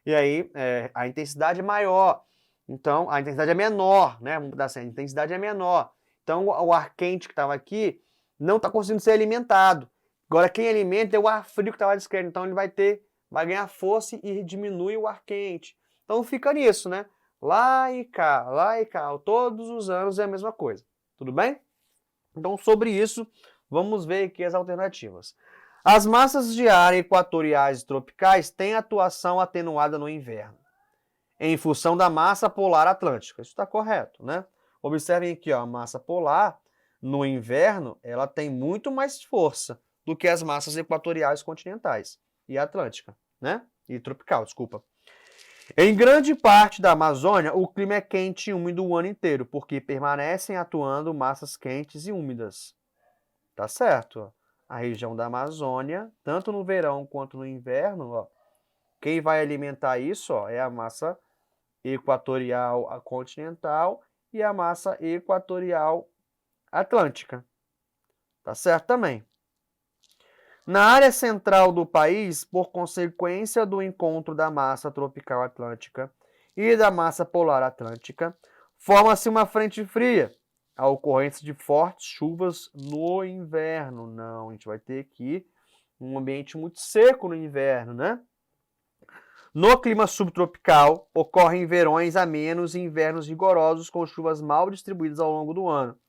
e aí a intensidade é maior, então a intensidade é menor, né? Vamos mudar assim, a intensidade é menor. Então o ar quente que estava aqui não está conseguindo ser alimentado. Agora quem alimenta é o ar frio que estava discreto, então ele vai ganhar força e diminui o ar quente. Então fica nisso, né? Lá e cá, todos os anos é a mesma coisa. Tudo bem? Então sobre isso, vamos ver aqui as alternativas. As massas de ar equatoriais e tropicais têm atuação atenuada no inverno, em função da massa polar atlântica. Isso está correto, né? Observem aqui, ó, a massa polar, no inverno, ela tem muito mais força do que as massas equatoriais continentais e atlântica, né? E tropical, desculpa. Em grande parte da Amazônia, o clima é quente e úmido o ano inteiro, porque permanecem atuando massas quentes e úmidas. Tá certo? A região da Amazônia, tanto no verão quanto no inverno, ó, quem vai alimentar isso ó, é a massa equatorial continental e a massa equatorial atlântica. Tá certo também. Na área central do país, por consequência do encontro da massa tropical atlântica e da massa polar atlântica, forma-se uma frente fria, a ocorrência de fortes chuvas no inverno. Não, a gente vai ter aqui um ambiente muito seco no inverno, né? No clima subtropical, ocorrem verões amenos e invernos rigorosos com chuvas mal distribuídas ao longo do ano,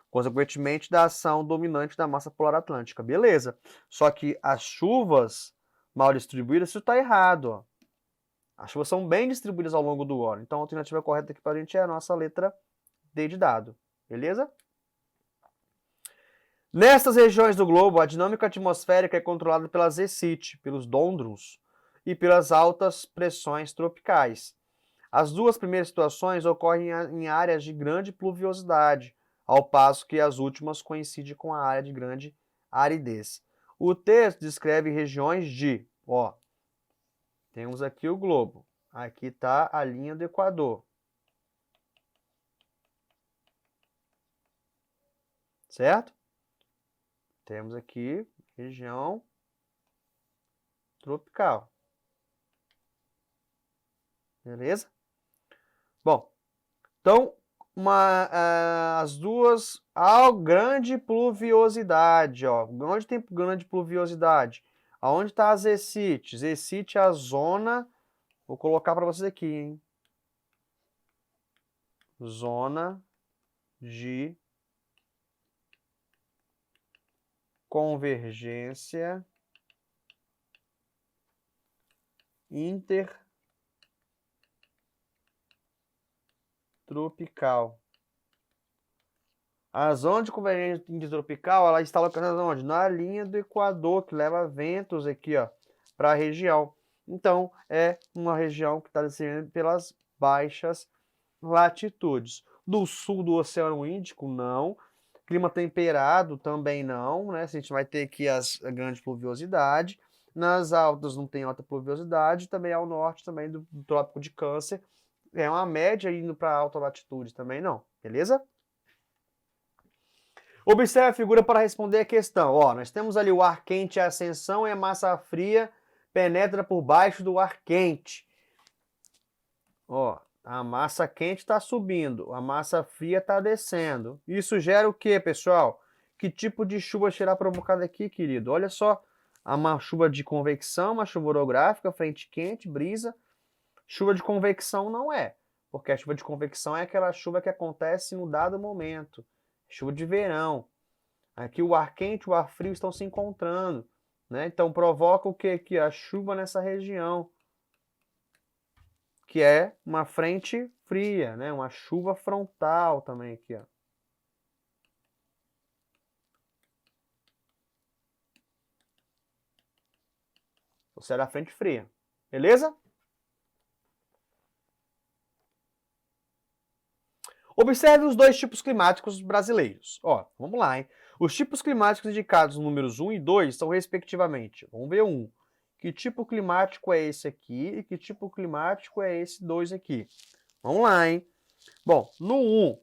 consequentemente da ação dominante da massa polar atlântica. Beleza. Só que as chuvas mal distribuídas, isso está errado. Ó. As chuvas são bem distribuídas ao longo do ano. Então a alternativa correta aqui para a gente é a nossa letra D de dado. Beleza? Nestas regiões do globo, a dinâmica atmosférica é controlada pelas ECIT, pelos dôndrons e pelas altas pressões tropicais. As duas primeiras situações ocorrem em áreas de grande pluviosidade, ao passo que as últimas coincidem com a área de grande aridez. O texto descreve regiões de, ó, temos aqui o globo, aqui está a linha do Equador, certo? Temos aqui região tropical, beleza? Bom, então as duas grande pluviosidade, ó. Onde tem grande pluviosidade? Aonde está as ECITs? ECIT é a zona, vou colocar para vocês aqui, hein? Zona de convergência intertropical. A zona de convergência intertropical, ela está localizada onde? Na linha do Equador, que leva ventos aqui, ó, para a região. Então, é uma região que está descendo pelas baixas latitudes. Do sul do Oceano Índico, não. Clima temperado, também não, né? A gente vai ter aqui a grande pluviosidade. Nas altas não tem alta pluviosidade, também ao norte também do Trópico de Câncer. É uma média indo para alta latitude também não, beleza? Observe a figura para responder a questão. Ó, nós temos ali o ar quente, a ascensão, e a massa fria penetra por baixo do ar quente. Ó, a massa quente está subindo, a massa fria está descendo. Isso gera o que, pessoal? Que tipo de chuva será provocada aqui, querido? Olha só, uma chuva de convecção, uma chuva orográfica, frente quente, brisa. Chuva de convecção não é, porque a chuva de convecção é aquela chuva que acontece no dado momento. Chuva de verão. Aqui o ar quente e o ar frio estão se encontrando, né? Então provoca o que aqui? A chuva nessa região, que é uma frente fria, né? Uma chuva frontal também aqui, ó. Você é da frente fria, beleza? Observe os dois tipos climáticos brasileiros. Ó, vamos lá, hein? Os tipos climáticos indicados nos números 1 e 2 são respectivamente, vamos ver 1. Que tipo climático é esse aqui e que tipo climático é esse 2 aqui? Vamos lá, hein? Bom, no 1,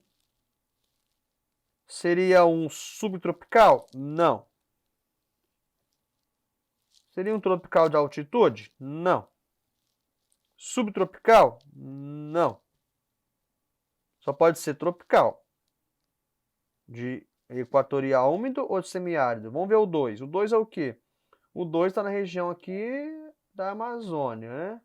seria um subtropical? Não. Seria um tropical de altitude? Não. Subtropical? Não. Só pode ser tropical. De equatorial úmido ou de semiárido? Vamos ver o 2. O 2 é o quê? O 2 está na região aqui da Amazônia, né?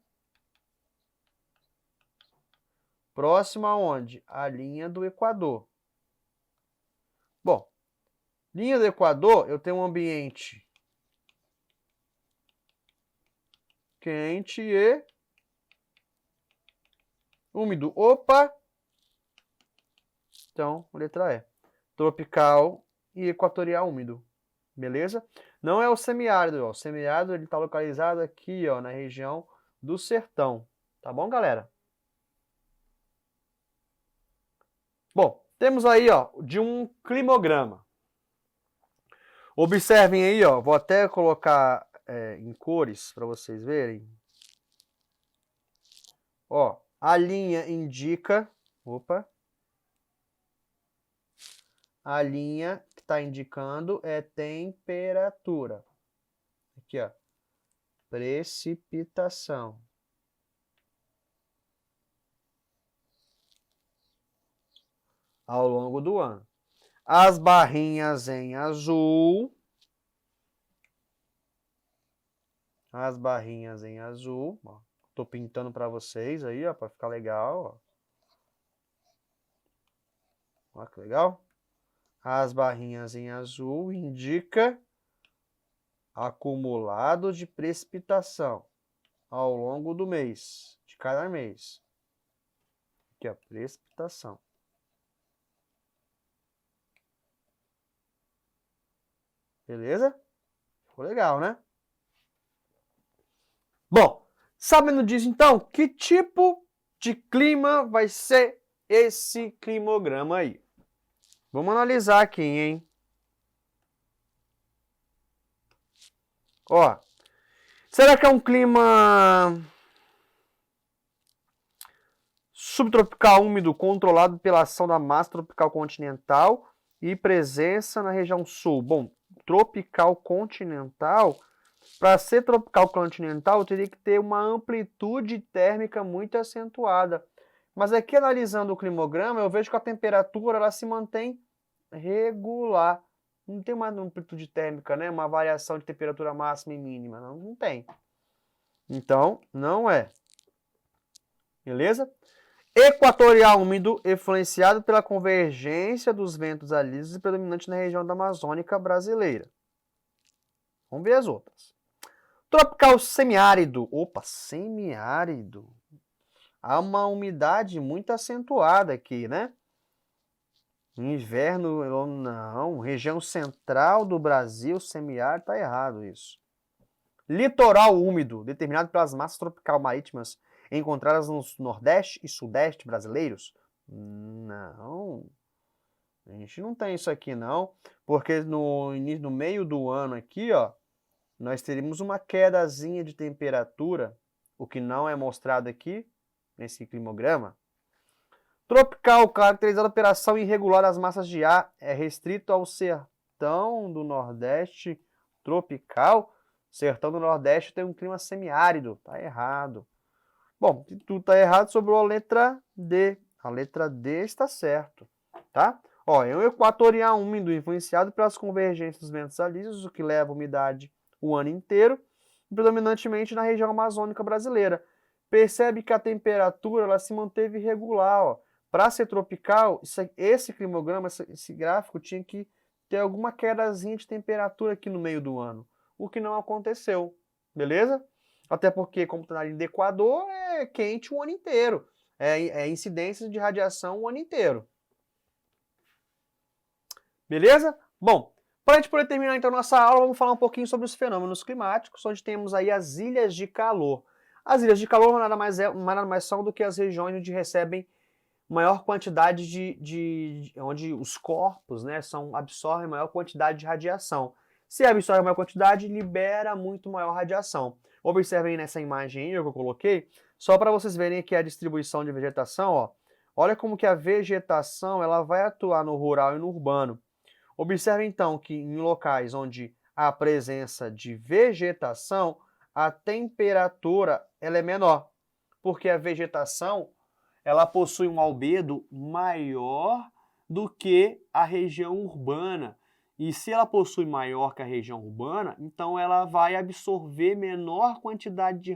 Próximo aonde? A linha do Equador. Bom, linha do Equador, eu tenho um ambiente quente e úmido. Opa! Então, letra E. Tropical e equatorial úmido. Beleza? Não é o semiárido, ó. O semiárido ele está localizado aqui, ó, na região do sertão. Tá bom, galera? Bom, temos aí, ó, de um climograma. Observem aí, ó, vou até colocar em cores para vocês verem. Ó, a linha indica, opa, a linha que está indicando é temperatura. Aqui, ó, precipitação. Ao longo do ano. As barrinhas em azul. As barrinhas em azul. Ó, tô pintando para vocês aí, ó, para ficar legal. Ó. Ó, que legal. As barrinhas em azul indica acumulado de precipitação ao longo do mês, de cada mês. Aqui, ó, precipitação. Beleza? Ficou legal, né? Bom, sabendo disso, então, que tipo de clima vai ser esse climograma aí? Vamos analisar aqui, hein? Ó, será que é um clima subtropical úmido controlado pela ação da massa tropical continental e presença na região sul? Bom, tropical continental, para ser tropical continental, teria que ter uma amplitude térmica muito acentuada. Mas aqui, analisando o climograma, eu vejo que a temperatura ela se mantém regular. Não tem uma amplitude térmica, né? Uma variação de temperatura máxima e mínima. Não tem. Então, não é. Beleza? Equatorial úmido, influenciado pela convergência dos ventos alísios e predominante na região da Amazônica brasileira. Vamos ver as outras. Tropical semiárido. Opa, semiárido. Há uma umidade muito acentuada aqui, né? Inverno, não. Região central do Brasil, semiárido, tá errado isso. Litoral úmido, determinado pelas massas tropical marítimas encontradas nos Nordeste e Sudeste brasileiros? Não. A gente não tem isso aqui, não. Porque no meio do ano aqui, ó, nós teríamos uma quedazinha de temperatura, o que não é mostrado aqui nesse climograma. Tropical, caracterizada operação irregular das massas de ar, é restrito ao sertão do Nordeste tropical. Sertão do Nordeste tem um clima semiárido. Tá errado. Bom, se tudo tá errado, sobrou a letra D. A letra D está certo, tá? Ó, é um equatorial úmido influenciado pelas convergências dos ventos alísios, o que leva a umidade o ano inteiro, predominantemente na região amazônica brasileira. Percebe que a temperatura ela se manteve irregular, ó. Para ser tropical, esse climograma, esse gráfico, tinha que ter alguma quedazinha de temperatura aqui no meio do ano, o que não aconteceu, beleza? Até porque, como está na linha do Equador, é quente o ano inteiro, é incidência de radiação o ano inteiro. Beleza? Bom, para a gente poder terminar então nossa aula, vamos falar um pouquinho sobre os fenômenos climáticos, onde temos aí as ilhas de calor. As ilhas de calor nada mais são do que as regiões onde recebem maior quantidade onde os corpos, né, absorvem maior quantidade de radiação. Se absorve maior quantidade, libera muito maior radiação. Observem nessa imagem aí que eu coloquei, só para vocês verem aqui a distribuição de vegetação, ó. Olha como que a vegetação ela vai atuar no rural e no urbano. Observe então que em locais onde há presença de vegetação, a temperatura ela é menor, porque a vegetação ela possui um albedo maior do que a região urbana. E se ela possui maior que a região urbana, então ela vai absorver menor quantidade de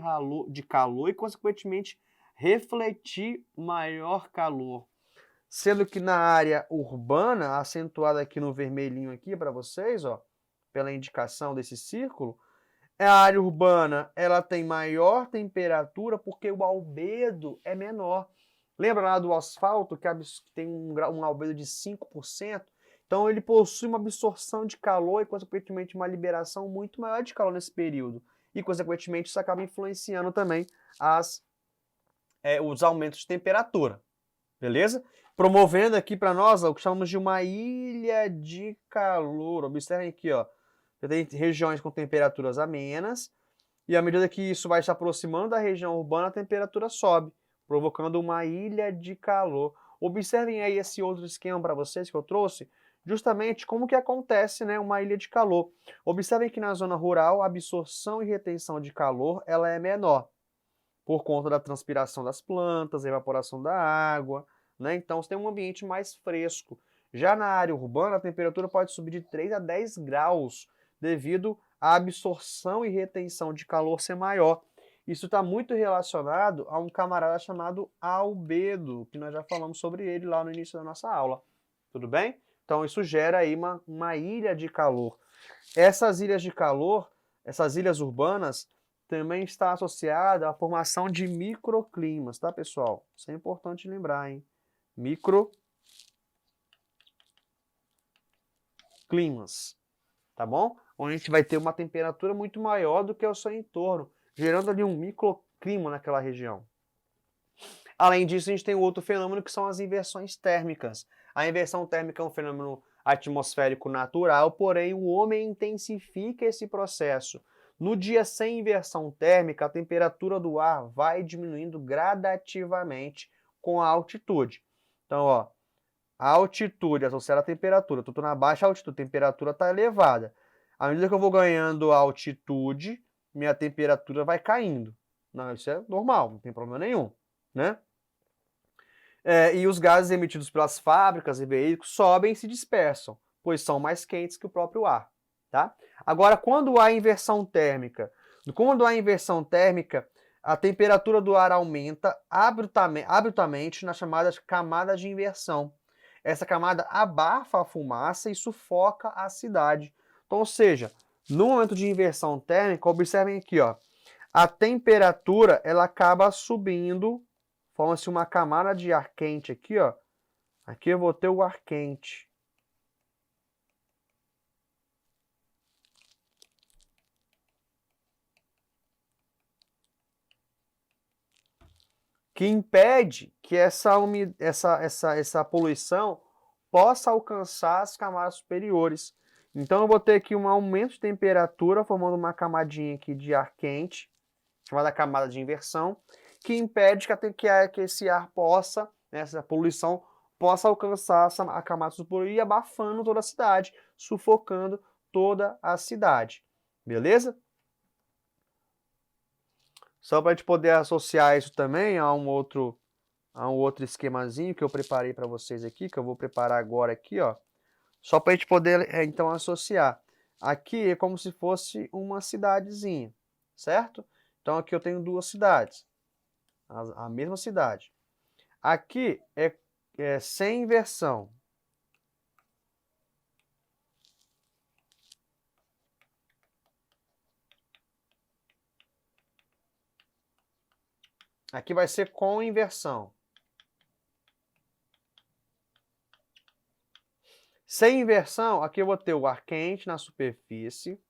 calor e, consequentemente, refletir maior calor. Sendo que na área urbana, acentuada aqui no vermelhinho aqui para vocês, ó, pela indicação desse círculo, a área urbana ela tem maior temperatura porque o albedo é menor. Lembra lá do asfalto que tem um albedo de 5%? Então ele possui uma absorção de calor e, consequentemente, uma liberação muito maior de calor nesse período. E, consequentemente, isso acaba influenciando também os aumentos de temperatura. Beleza? Promovendo aqui para nós ó, o que chamamos de uma ilha de calor. Observem aqui, ó. Você tem regiões com temperaturas amenas, e à medida que isso vai se aproximando da região urbana, a temperatura sobe, provocando uma ilha de calor. Observem aí esse outro esquema para vocês que eu trouxe, justamente como que acontece, né, uma ilha de calor. Observem que na zona rural, a absorção e retenção de calor ela é menor, por conta da transpiração das plantas, evaporação da água, né? Então você tem um ambiente mais fresco. Já na área urbana, a temperatura pode subir de 3 a 10 graus, devido à absorção e retenção de calor ser maior. Isso está muito relacionado a um camarada chamado albedo, que nós já falamos sobre ele lá no início da nossa aula. Tudo bem? Então isso gera aí uma ilha de calor. Essas ilhas de calor, essas ilhas urbanas, também está associada à formação de microclimas, tá, pessoal? Isso é importante lembrar, hein? Microclimas, tá bom? Onde a gente vai ter uma temperatura muito maior do que o seu entorno, gerando ali um microclima naquela região. Além disso, a gente tem outro fenômeno que são as inversões térmicas. A inversão térmica é um fenômeno atmosférico natural, porém o homem intensifica esse processo. No dia sem inversão térmica, a temperatura do ar vai diminuindo gradativamente com a altitude. Então, ó, a altitude associada à temperatura. Estou na baixa altitude, a temperatura está elevada. À medida que eu vou ganhando altitude, minha temperatura vai caindo. Não, isso é normal, não tem problema nenhum, né? E os gases emitidos pelas fábricas e veículos sobem e se dispersam, pois são mais quentes que o próprio ar, tá? Agora, quando há inversão térmica, a temperatura do ar aumenta abruptamente nas chamadas camadas de inversão. Essa camada abafa a fumaça e sufoca a cidade. Então, ou seja, No momento de inversão térmica, observem aqui, ó, a temperatura ela acaba subindo, forma-se uma camada de ar quente aqui, ó. Aqui eu vou ter o ar quente. Que impede que essa poluição possa alcançar as camadas superiores. Então eu vou ter aqui um aumento de temperatura, formando uma camadinha aqui de ar quente, chamada camada de inversão, que impede que esse ar possa, essa poluição, possa alcançar a camada superior e abafando toda a cidade, sufocando toda a cidade. Beleza? Só para a gente poder associar isso também a um outro esquemazinho que eu preparei para vocês aqui, que eu vou preparar agora aqui, ó. Só para a gente poder, então, associar. Aqui é como se fosse uma cidadezinha, certo? Então aqui eu tenho duas cidades, a mesma cidade. Aqui é sem inversão. Aqui vai ser com inversão. Sem inversão, aqui eu vou ter o ar quente na superfície.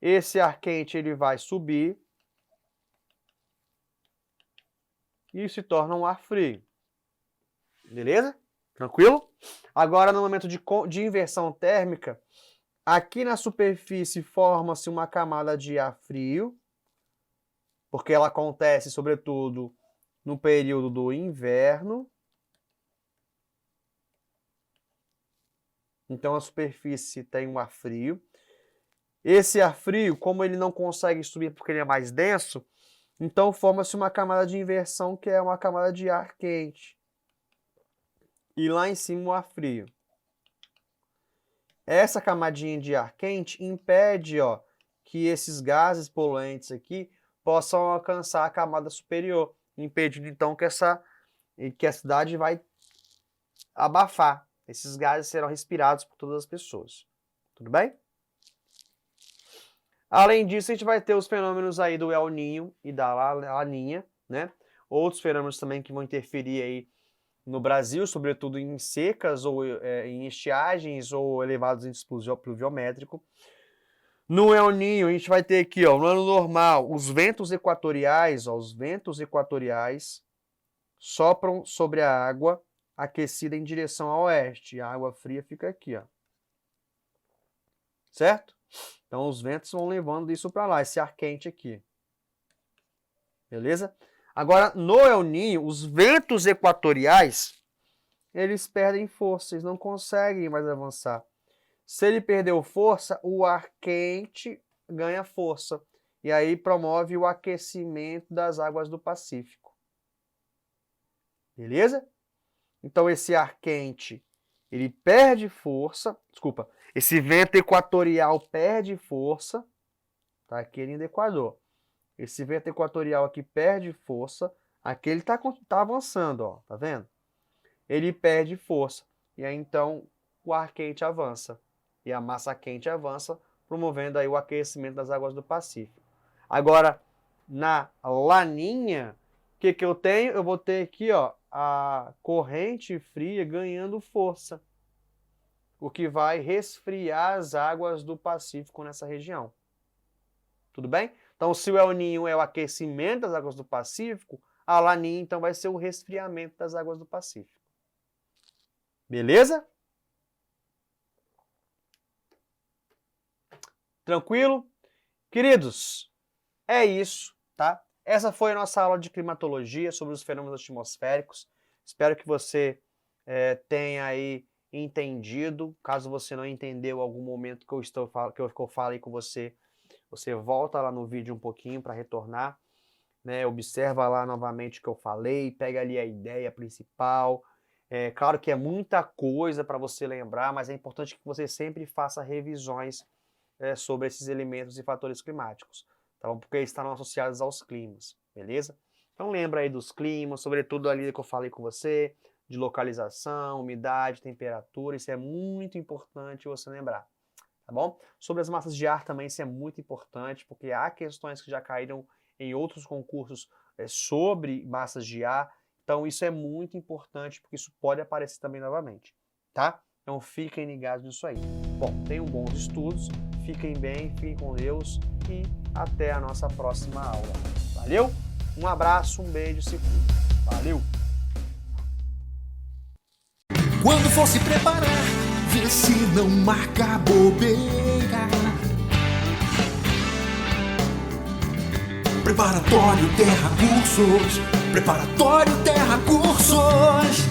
Esse ar quente ele vai subir e se torna um ar frio. Beleza? Tranquilo? Agora, no momento de inversão térmica, aqui na superfície forma-se uma camada de ar frio, porque ela acontece, sobretudo, no período do inverno. Então, a superfície tem um ar frio. Esse ar frio, como ele não consegue subir porque ele é mais denso, então forma-se uma camada de inversão, que é uma camada de ar quente. E lá em cima o ar frio. Essa camadinha de ar quente impede, ó, que esses gases poluentes aqui possam alcançar a camada superior, impedindo então que a cidade vai abafar. Esses gases serão respirados por todas as pessoas. Tudo bem? Além disso, a gente vai ter os fenômenos aí do El Niño e da Laninha, né? Outros fenômenos também que vão interferir aí no Brasil, sobretudo em secas ou em estiagens ou elevados índices pluviométrico. No El Niño, a gente vai ter aqui, ó, no ano normal, os ventos equatoriais sopram sobre a água aquecida em direção a oeste. E a água fria fica aqui, ó. Certo? Então os ventos vão levando isso para lá, esse ar quente aqui. Beleza? Agora, no El Niño, os ventos equatoriais, eles perdem força, eles não conseguem mais avançar. Se ele perdeu força, o ar quente ganha força. E aí promove o aquecimento das águas do Pacífico. Beleza? Então esse ar quente, ele perde força, desculpa, esse vento equatorial perde força, tá aqui no Equador. Esse vento equatorial aqui perde força, aqui ele tá avançando, ó, tá vendo? Ele perde força, e aí então o ar quente avança, e a massa quente avança, promovendo aí o aquecimento das águas do Pacífico. Agora, na Laninha, o que eu tenho? Eu vou ter aqui, ó, a corrente fria ganhando força, o que vai resfriar as águas do Pacífico nessa região. Tudo bem? Então, se o El Niño é o aquecimento das águas do Pacífico, a Laninha, então, vai ser o resfriamento das águas do Pacífico. Beleza? Tranquilo? Queridos, é isso, tá? Essa foi a nossa aula de climatologia sobre os fenômenos atmosféricos. Espero que você tenha aí entendido. Caso você não entendeu em algum momento que eu falei com você, você volta lá no vídeo um pouquinho para retornar, né? Observa lá novamente o que eu falei, pega ali a ideia principal. É claro que é muita coisa para você lembrar, mas é importante que você sempre faça revisões sobre esses elementos e fatores climáticos, tá bom? Porque eles estão associados aos climas, beleza? Então lembra aí dos climas, sobretudo ali que eu falei com você, de localização, umidade, temperatura, isso é muito importante você lembrar, tá bom? Sobre as massas de ar também isso é muito importante, porque há questões que já caíram em outros concursos sobre massas de ar, então isso é muito importante, porque isso pode aparecer também novamente, tá? Então fiquem ligados nisso aí. Bom, tenham bons estudos, fiquem bem, fiquem com Deus e até a nossa próxima aula. Valeu? Um abraço, um beijo, se cuida. Valeu! Quando for se preparar, vê se não marca bobeira. Preparatório Terra Cursos. Preparatório Terra Cursos.